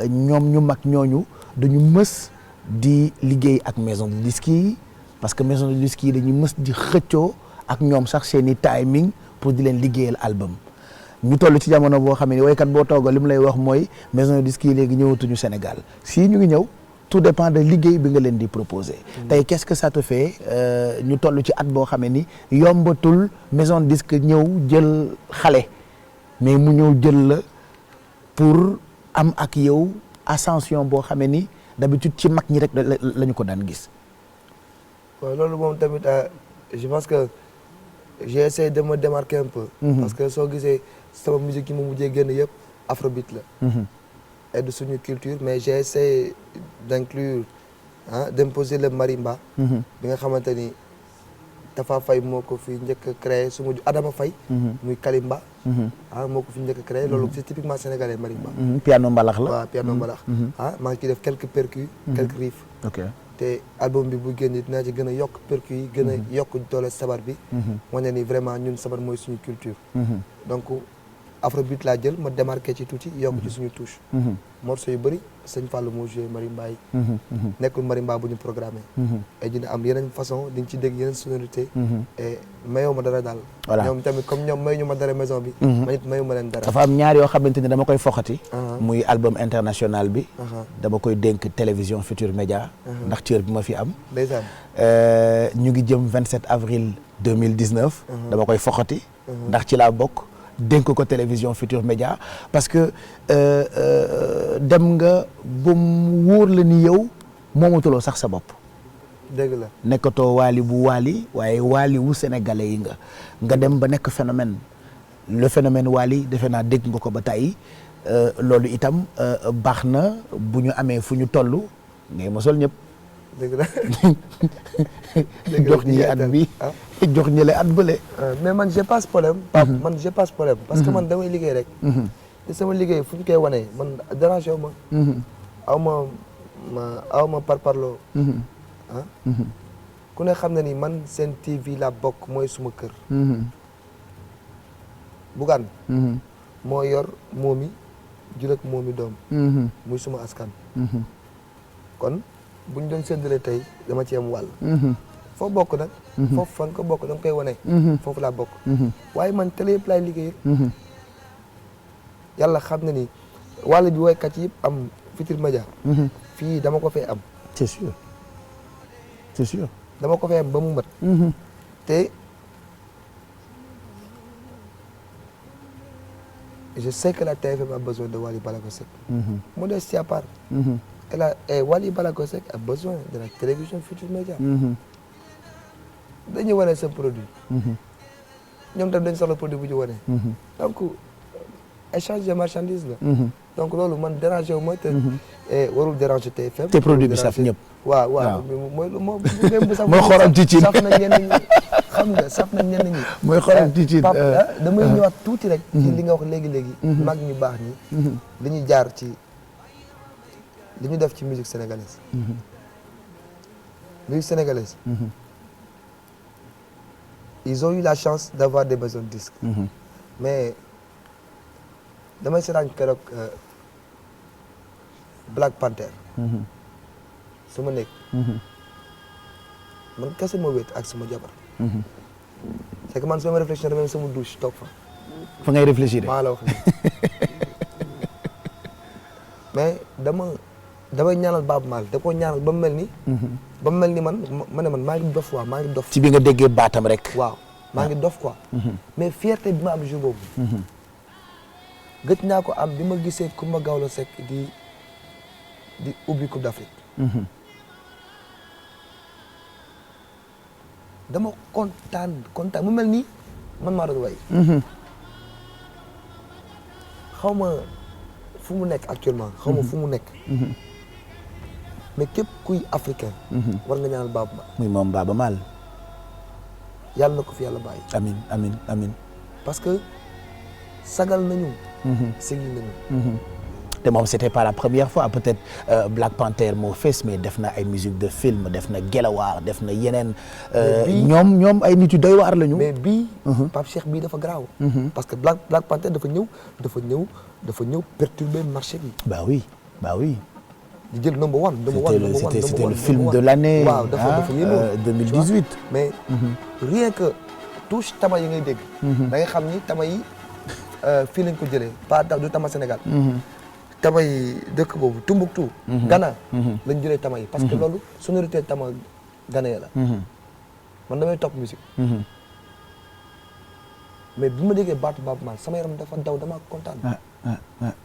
ñoom ñu mag ñooñu dañu mës di liggéey ak maison de disque yi parce que maison de disque yi dañu mës di xëccoo ak ñoom sax seeni timing pour di leen liggéeyal album. ñu toll ci jamono boo xam ne waykat boo tooga li mu lay wax mooy maison de disque yi léegi ñëwatuñu Sénégal si ñu ngi ñëw tout dépend de liggéey bi nga leen di proposer. tey qu'est-ce que ça te fait ñu toll ci at boo xam ne ni yombatul maison de disque ñëw jël xale mais mu ñëw jël la pour am ak yow ascension boo xam ne ni d'habitude ci mag ñi rek la ñu ko daan gis. waaw loolu moom tamit je pense que j'ai essayé de me démarquer un peu. parce que soo gisee sama musique yi mu mujjee génn yëpp afrobeat la. et de suñu culture mais j'ai essayé d'inclure d'imposer le marimba. bi nga xamante ni Tafa Faye moo ko fi njëkk a créé su ma Adama Faye. muy kalimba. moo ko fi njëkk a créé loolu c'est typiquement sénégalais marimba. piano mbalax la. waaw piano mbalax. maa ngi ciy def quelques percus. quelques riffs. ok te album bi bu génn dinaa ci gën a yokk percus yi gën a yokk doole sabar bi. wane ni vraiment ñun sabar mooy suñu culture. donc afrobeat laa jël ma démarqué ci tuuti yokk ci suñu touche. morceau yu bëri sëñ Fallou moo joué marimba yi. nekkul marimba bu ñu programmé. et dina am yeneen façon di nga ci dégg yeneen sonorité. et mayoo ma dara daal. voilà ñoom tamit comme ñoom mayu ñu ma dara maison bi. man it mayu ma leen dara. dafa am ñaar yoo xamante ni dama koy foxati. muy album international bi. dama koy dénk télévision Futur Média. ndax cër bi ma fi am. ndeysaan. ñu ngi jëm 27 avril 2019. dama koy foxati. ndax ci laa bokk. dénk ko télévision Futur Média parce que dem nga ba mu wóor la ni yow moomatuloo sax sa bopp. dëgg la nekkatoo waali bu waali waaye waali wu sénégalais yi nga dem ba nekk phénomène le phénomène waali defe naa dégg nga ko ba tey loolu itam baax na bu ñu amee fu ñu toll ngay mosol ñëpp. dëgg la jox ñi at bi jox ñi la at bële. mais man j'ai pas ce problème. Pape man j'ai pas ce problème. parce que man damay liggéey rek. te sama liggéey fu ñu koy wanee man dérangé wu ma. aw ma parparloo. ku ne xam na ni man Sen TV la bokk mooy suma kër. Bougane. moo yor moomi jur ak moomi doom. muy suma askan. kon bu ñu doon séddale tey dama ci am wàll. foo bokk nag. foofu fan ko bokk da nga koy wane. foofu laa bokk. waaye man télé yëpp laay liggéey. yàlla xam na ni wàll bi woykat yëpp am Futurs Médias. fii dama ko fee am. c'est sûr c'est sûr. dama ko fee am ba mu mat. te je sais que la TFM a besoin de Wally Ballago Seck. modestie à part. Wally Ballago Seck a besoin de la télévision Futurs Médias. dañuy wane sa produit. ñoom tam dañ soxla produit bu ñu wane. donc échange de marchandise la. donc loolu man dérangé wu ma te warul déranger TFM. te produit bi saf ñëpp. waaw mooy même bu saf. mooy xorom ci cin saf na ñenn ñi xam nga saf na ñenn ñi. mooy xorom ci cin. Pape damay ñëwaat tuuti rek. ci li nga wax léegi. mag ñu baax ñi. li ñu jaar ci li ñu def ci musique sénégalaise. musique sénégalaise. ils ont eu la chance d'avoir des maisons de disques. mais damay seetaan keroog Black Panther. su ma nekk. man kese ma wéet ak sama jabar. c'est que man sama réflexion dama ne sama douche toog fa ngay réfléchir. maa la wax mais damay ñaanal Baaba Maal da koo ñaanal ba mu mel ni. ba mu mel ni man maa ngi dof maa ngi dof. ci bi nga déggee baatam rek. waaw maa ngi dof quoi. mais fierté bi ma am jour boobu. gëj naa ko am bi ma gisee Coumba Gawlo Seck di ubbi Coupe d'Afrique. dama kontaan mu mel ni man maa doon way. xaw ma fu mu nekk actuellement. xaw ma fu mu nekk. mais képp kuy africain. war nga ñaanal Baaba Maal. muy moom Baaba Maal. yàlla na ko fi yàlla bàyyi. amiin. parce que sagal nañu. sigil nañu. te moom c'était pas la première fois peut-être Black Panther moo fees mais def na ay musique de film def na Gelawaar def na yeneen. ñoom ay nit yu doy waar lañu. mais bii. Pape Cheikh bii dafa garaaw. parce que Black Panther dafa ñëw perturber marché bi. bah oui. di jël number one. C'était le film de l'année. waaw dafa yéeme 2018. mais rien que touche tama yi ngay dégg. da ngay xam ni tama yi fii lañ ko jëlee pas du tama Sénégal. tama yi dëkk boobu Tombouctou. Ghana. lañ jëlee tama yi parce que loolu sonorité tama ghanéen la. man damay topp musique. mais bi ma déggee baatu Baaba Maal sama yaram dafa daw dama kontaan.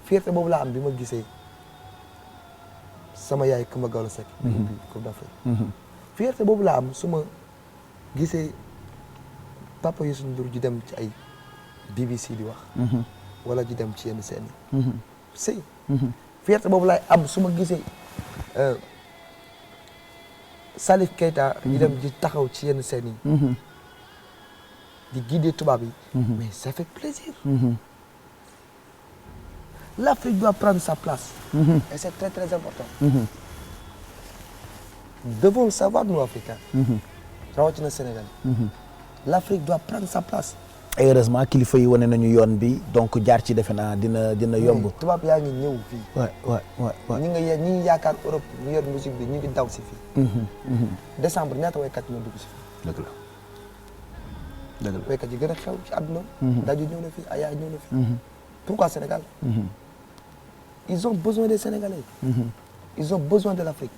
fierté boobu laa am bi ma gisee. sama yaay Coumba Gawlo Seck. Coupe d'Afrique. fierté boobu laa am su ma gisee papa Youssou Ndour ji dem ci ay BBC di wax. wala ji dem ci yenn scène yi. si. fierté boobu laay am su ma gisee Salif Keita. ji dem di taxaw ci yenn scène yi. di guider tubaab yi. mais ça fait plaisir. L'Afrique doit prendre sa place. Et c'est très très important. Nous devons le savoir, nous, Africains. rawatina Sénégal. L'Afrique doit prendre sa place. et heureusement kilifa yi wane nañu yoon bi donc jaar ci defe naa dina yomb. tubaab yaa ngi ñëw fii. waay ñi ngi yaakaar Europe ñu yor musique bi ñu ngi daw si fii. décembre ñaata waykat ñoo dugg si fii. dëgg la. waykat yi gën a xew ci àdduna. Dadju ñëw na fi Aya ñëw na fi. Pourquoi Sénégal? Ils ont besoin des Sénégalais. Ils ont besoin de l'Afrique.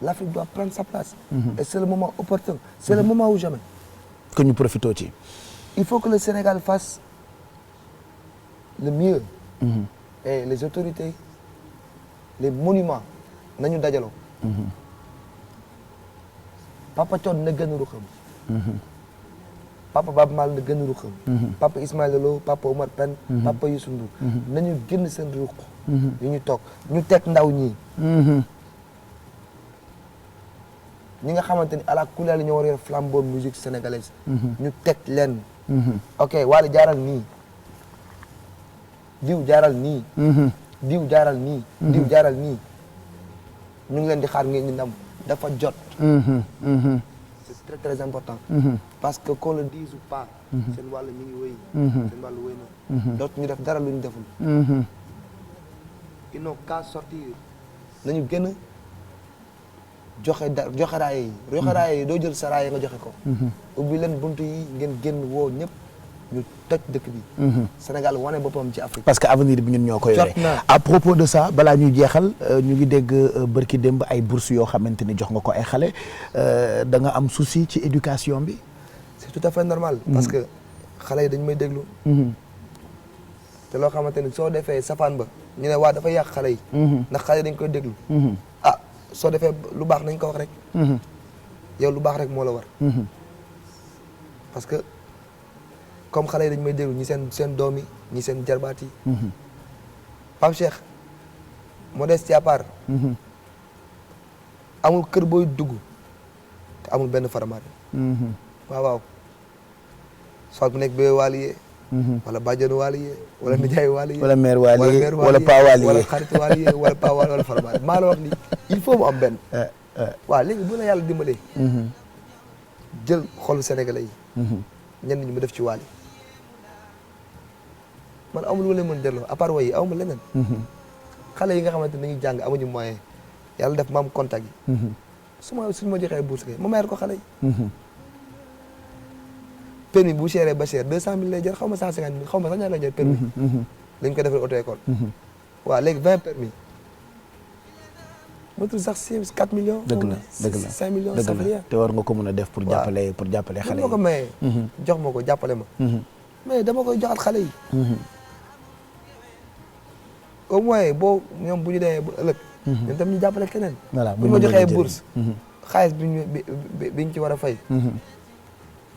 L'Afrique doit prendre sa place. Et c'est le moment opportun. C'est le moment ou jamais. que ñu profitoo ci. Il faut que le Sénégal fasse le mieux. Et les autorités les monuments nañu dajaloo. Papa Thione na gën a ruxam. Papa Baba Maal na gën a ruxam. Papa Ismaïla Lo Papa Omar Pène. Papa Youssou Ndour. nañu génn seen ruq. yu ñu toog ñu teg ndaw ñi. ñi nga xamante ni à la couleur ñoo war a yor flambeau musique sénégalaise. ñu teg leen. ok Wally jaaral nii. diw jaaral nii. diw jaaral nii. diw jaaral nii. ñu ngi leen di xaar ngeen ñu ndam dafa jot. c'est très très important. parce que qu'on le dise ou pas. seen wàll mi ngi wéy. seen wàll wéy na. dootu ñu def dara lu ñu deful. ils n'ont qu'à sortir. nañu gën a joxe raaye yi. joxe raaye yi doo jël sa raaye nga joxe ko. ubbi leen buntu yi ngeen génn woo ñëpp ñu toj dëkk bi. Sénégal wane boppam ci Afrique. parce que avenir bi ñun ñoo ko yore. à propos de ça balaa ñuy jeexal ñu ngi dégg bërki démb ay bourses yoo xamante ni jox nga ko ay xale da nga am souci ci éducation bi. c'est tout à fait normal. parce que xale yi dañu may déglu. te loo xamante ni soo defee safaan ba ñu ne waa dafa yàq xale yi. ndax xale yi dañ koy déglu. ah soo defee lu baax nañ ko wax rek. yow lu baax rek moo la war. parce que comme xale yi dañ may déglu ñi seen doom yi ñi seen jarbaat yi. Pape Cheikh modeste à part. amul kër booy dugg te amul benn faramaare. waaw waaw soit mu nekk bébé Wally wala bàjjenu Wally wala nijaay Wally wala mère Wally wala pa Wally wala xarit Wally wala pa Wally wala faramaare maa la wax ni il faut mu am benn. waaw léegi bu la yàlla dimbalee. jël xolu sénégalais yi. ñenn ñi mu def ci Wally man amul wala mën delloo à part way yi awma leneen. xale yi nga xamante ne dañuy jàng amuñu moyen yàlla def ma am contact yi. suñu ma joxee bourse kay ma mayal ko xale yi. permis bu chéré ba cher 200 000 lay jar xaw ma 150 000 xaw ma sax ñaar lay jar permis. dañ ko defal auto école. waaw léegi 20 permis. motul sax 4 millions. dëgg la dëgg la 5 millions. dëgg la te war nga ko mën a def pour jàppale xale yi. ma ko mayee. jox ma ko jàppale ma. mais dama koy joxaat xale yi. au moins boo ñoom bu ñu demee bu ëllëg. ñoom tam ñu jàppale keneen. voilà bu ma joxee bourse. xaalis bi ñu ci war a fay.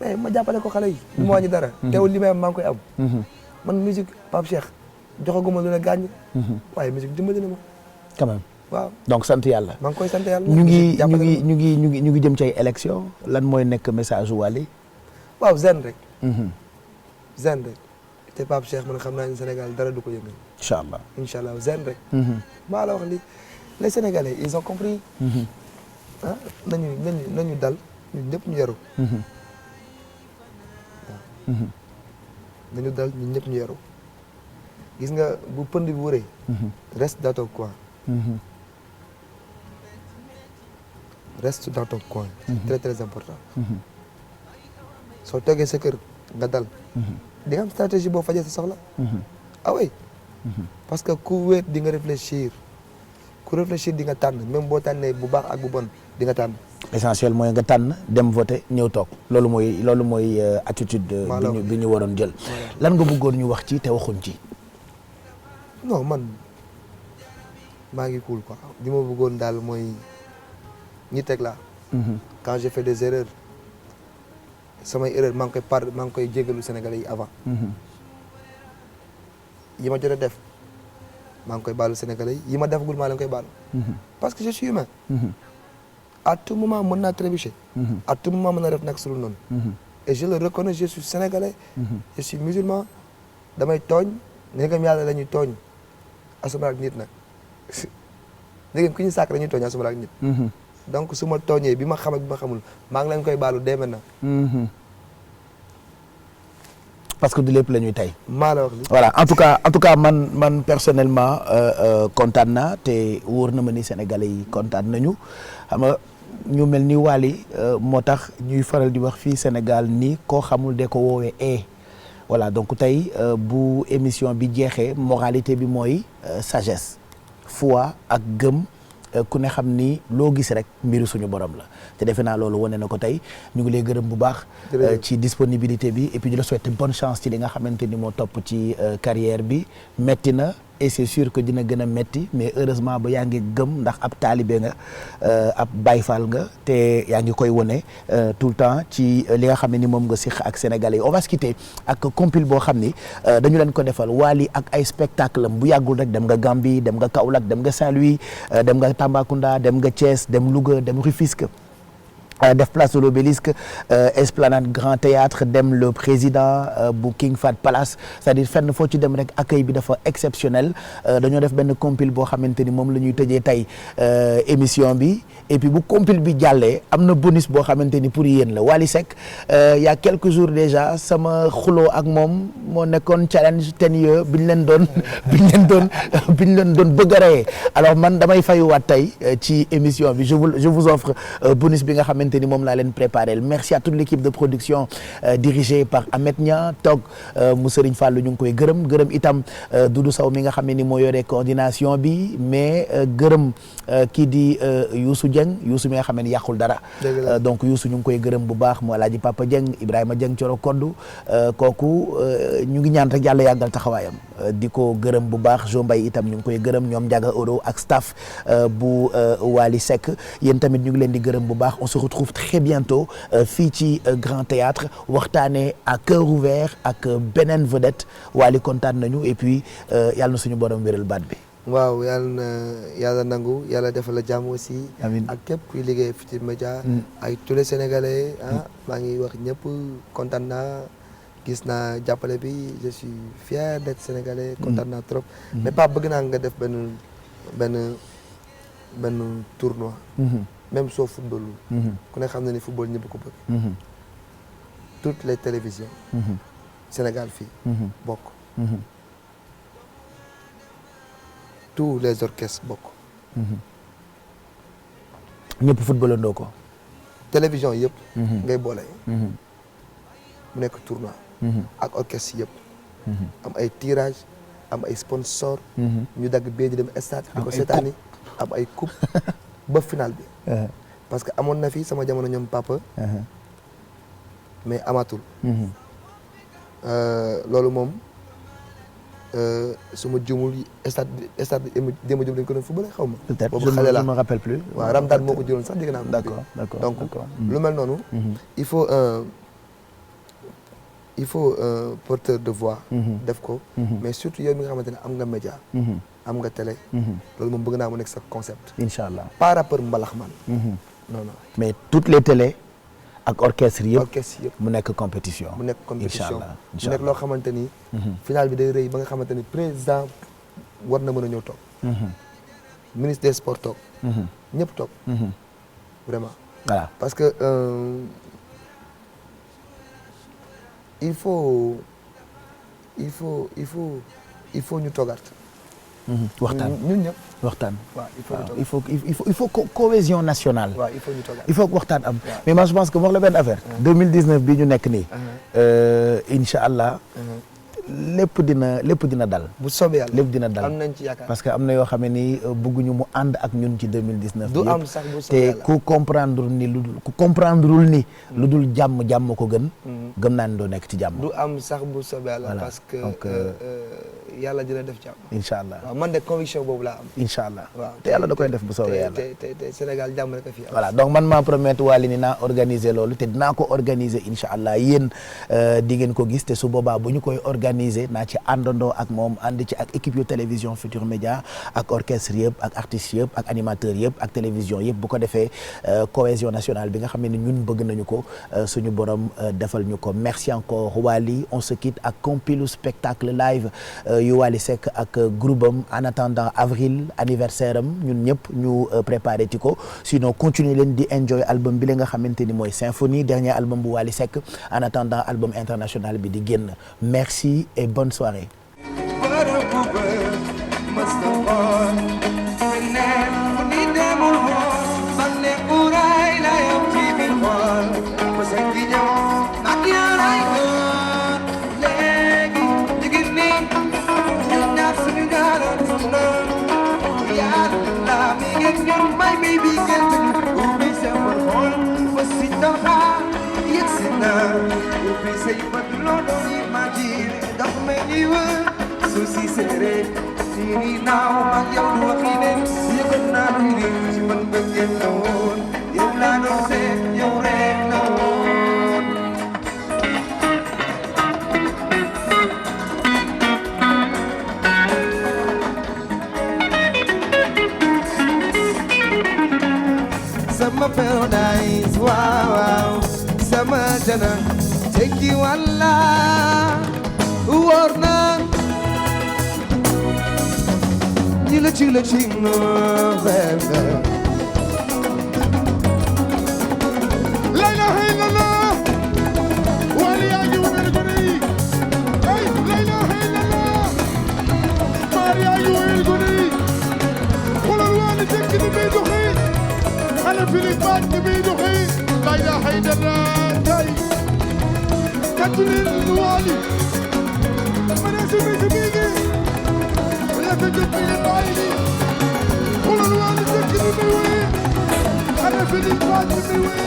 mais ma jàppale ko xale yi. du ma wàññi dara. teewul li may am maa ngi koy am. man musique Pape Cheikh joxaguma lu ne gaañ. waaye musique dimbali na ma. quand même. waaw donc sant yàlla. maa ngi koy sant yàlla. ñu ngi jëm ci ay élection lan mooy nekk message Wally. waaw zen rek. zen rek te Pape Cheikh man xam naa ne Sénégal dara du ko yëngal. incha allah incha allah zen rek. maa la wax li les Sénégalais ils ont compris. ah nañu dal ñun ñëpp ñu yaru. nañu dal ñun ñëpp ñu yaru. gis nga bu pënd bi wëree. reste dans ton coin. reste dans ton coin. c'est très très important. soo toogee sa kër nga dal. di nga am stratégie boo fajee sa soxla. ah oui. parce que ku wéet di nga réfléchir ku réfléchir di nga tànn même boo tànnee bu baax ak bu bon di nga tànn. l'essentiel mooy nga tànn dem voter ñëw toog loolu mooy attitude. bi ñu waroon jël. lan nga bëggoon ñu wax ci te waxuñ ci. non man maa ngi cool quoi li ma bëggoon daal mooy ñi teg laa. quand j'ai fait des erreurs samay erreurs maa ngi koy jégalu Sénégalais yi avant. yi ma jot a def maa ngi koy baalu Sénégalais yi ma defagul maa leen koy baalu. parce que je suis humain. à tout moment mën naa trébucher. à tout moment mën naa def nag sulu noonu. et je le reconnais je suis sénégalais. je suis musulman damay tooñ ndegam yàlla la ñuy tooñ asuma ak nit nag ndegam ku ñu sàkk la ñuy tooñ asuma ak nit. donc su ma tooñee bi ma xam ak bi ma xamul maa ngi leen koy baalu dès maintenant. parce que du lépp la ñuy tey. maa la wax li voilà en tout cas man personnellement kontaan naa te wóor na ma ni sénégalais yi kontaan nañu xam nga ñu mel ni Wally moo tax ñuy faral di wax fii Sénégal ni koo xamul de ko woowee voilà donc tey bu émission bi jeexee moralité bi mooy sagesse foi ak gëm ku ne xam ni loo gis rek mbiru suñu borom la te defe naa loolu wane na ko tey ñu ngi lay gërëm bu baax ci disponibilité bi et puis di la souhaiter bonne chance ci li nga xamante ni moo topp ci carrière bi metti na et c'est sûr que dina gën a metti mais heureusement ba yaa ngi gëm ndax ab taalibe nga ab bayfal nga te yaa ngi koy wone tout le temps ci li nga xam ne ni moom nga siq ak sénégalais yi on va se quitter ak compil boo xam ni dañu leen ko defal Wally ak ay spectacle am bu yàggul rek dem nga Gambie dem nga Kaolack dem nga Saint-Louis dem nga Tambacounda dem nga Thiès dem Louga dem Rufisque def place de l'Obélisque Esplanade Grand Théâtre dem le président bu King Fahd Palace c'est-à-dire fenn foo ci dem rek accueil bi dafa exceptionnel dañoo def benn compil boo xamante ni moom la ñuy tëjee tey émission bi et puis bu compil bi jàllee am na bonus boo xamante ni pour yéen la Wally Seck il y a quelques jours déjà sama xuloo ak moom moo nekkoon challenge 10 years bi ñu leen doon bëgg a reyee alors man damay fayuwaat tey ci émission bi je vous offre bonus bi nga xamante ni moom laa leen préparé merci à toute l'équipe de production dirigée par Ahmed Nia toog mu Serigne Fallou ñu ngi koy gërëm itam Doudou Sow mi nga xam ne ni moo yore coordination bi mais gërëm kii di Youssou Dieng Youssou mi nga xam ne ni yàqul dara donc Youssou ñu ngi koy gërëm bu baax mu Alaaji Papa Dieng Ibrahima Dieng Coro Koddu kooku ñu ngi ñaan rek yàlla yàggal taxawaayam di ko gërëm bu baax Jo Mbaye itam ñu ngi koy gërëm ñoom Ndiaga Oro ak staff bu Wally Seck yéen tamit ñu ngi leen di gërëm bu baax on se retrouve très bientôt fii ci Grand Théâtre waxtaanee à cœur ouvert ak beneen vedette Wally kontaan nañu et puis yàlla na suñu borom wéral baat bi. waaw yàlla nangu yàlla defal la jàmm aussi. amiin ak képp kuy liggéey Futurs Médias. ak tous les Sénégalais maa ngi wax ñëpp kontaan naa gis naa jàppale bi je suis fier d'être Sénégalais. kontaan naa trop. mais pas bëgg naa nga def benn tournoi. même soo football ku ne xam na ni football ñëpp ko bëgg. toutes les télévisions. Sénégal fii. bokk. tous les orchestres bokk. ñëpp footballandoo ko. télévision yëpp. ngay boole. mu nekk tournoi. ak orchestre yëpp. am ay tirage am ay sponsor ñu dagg bee di dem stade di ko seetaani am ay coupe ba final bi. parce que amoon na fi sama jamono ñoom papa. mais amatul. loolu moom su ma jumul stade Demba Diop dañ ko doon football xaw ma. peut-être boobu xale la je me rappelle plus. waaw Ramdaan moo ko jëloon sax dégg naa. d'accord donc lu mel noonu. il faut un porteur de voix. def ko. mais surtout yow mi nga xamante ne am nga média. am nga télé. loolu moom bëgg naa mu nekk sa concept. incha allah pas rappeur mbalax man. non non mais toutes les télés ak orchestre yëpp. orchestre yëpp mu nekk compétition. mu nekk compétition incha allah mu nekk loo xamante ni. final bi day rëy ba nga xamante ni président war na mën a ñëw toog. ministre des sports toog. ñëpp toog. vraiment. voilà parce que il faut ñu toogaat. waxtaan ñun ñëpp. waxtaan. waaw il faut cohésion nationale. waaw il faut ñu toogaat. il faut que waxtaan am. mais moi je pense que wax la benn affaire. 2019 bii ñu nekk nii. incha allah. lépp dina dal. bu soobee yàlla lépp dina dal am nañ ci yaakaar. parce que am na yoo xam ne ni bëgguñu mu ànd ak ñun ci 2019. du am sax bu soobee yàlla te ku comprendreul ni lu dul jàmm ko gën. gëm naa ne doo nekk ci jàmm. du am sax bu soobee yàlla. Voilà. parce que Donc, yàlla dina def jàmm. incha allah waaw man de conviction boobu laa am. incha allah waaw te yàlla da koy def bu soobee yàlla. te Sénégal jàmm rek a fi am. voilà donc man maa promettre Wally ni naa organiser loolu te dinaa ko organiser incha allah yéen di ngeen ko gis te su boobaa bu ñu koy organiser naa ci àndandoo ak moom ànd ci ak équipe yu télévision Futurs Médias ak orchestre yëpp ak artistes yëpp ak animateurs yëpp ak télévision yëpp bu ko defee cohésion nationale bi nga xam ne ñun bëgg nañu ko suñu borom defal ñu ko merci encore Wally on se quitte ak compilu spectacle live yu Wally Seck ak groupe am en attendant avril anniversaire am ñun ñëpp ñu préparé ti ko sinon continuer leen di enjoy album bi la nga xamante ni mooy Symphonie dernier album bu Wally Seck en attendant album international bi di génn merci et bonne soirée. Get my baby girl ubbi sama xol fa si dara yegsi na ubbi say bët loo doon imagine daf may ñuy wër su si seere siri naaw mag yow du waxine yëgal naa lu ni ci man bëggeel la woon yow laa doon seet yow rek la woon sama paradise waaw waaw sama jana tekki walla wóor na ñi la ci no verbe la ilaha illallah wali aji wal gori ay la ilaha illallah mari aji wal gori xolal wali tekki ni may doxé xale Philippe ni muy doxee la ilaha illallah tay katulil wali mana su mi bigi la ta jëpp ni bayni xolal wali tekki ni muy wé xale Philippe ni muy wé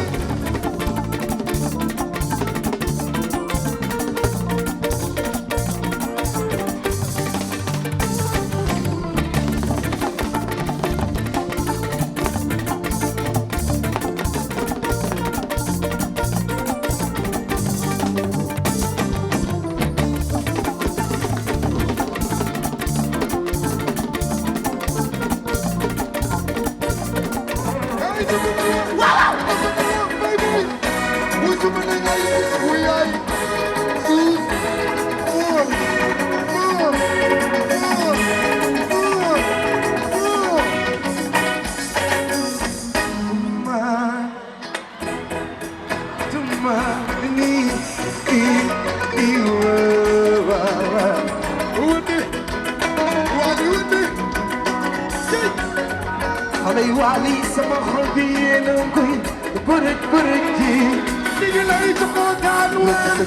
Alay wali sama xol bi yéena koy bërëj bërëj ji. Digga lay joxoo daal wala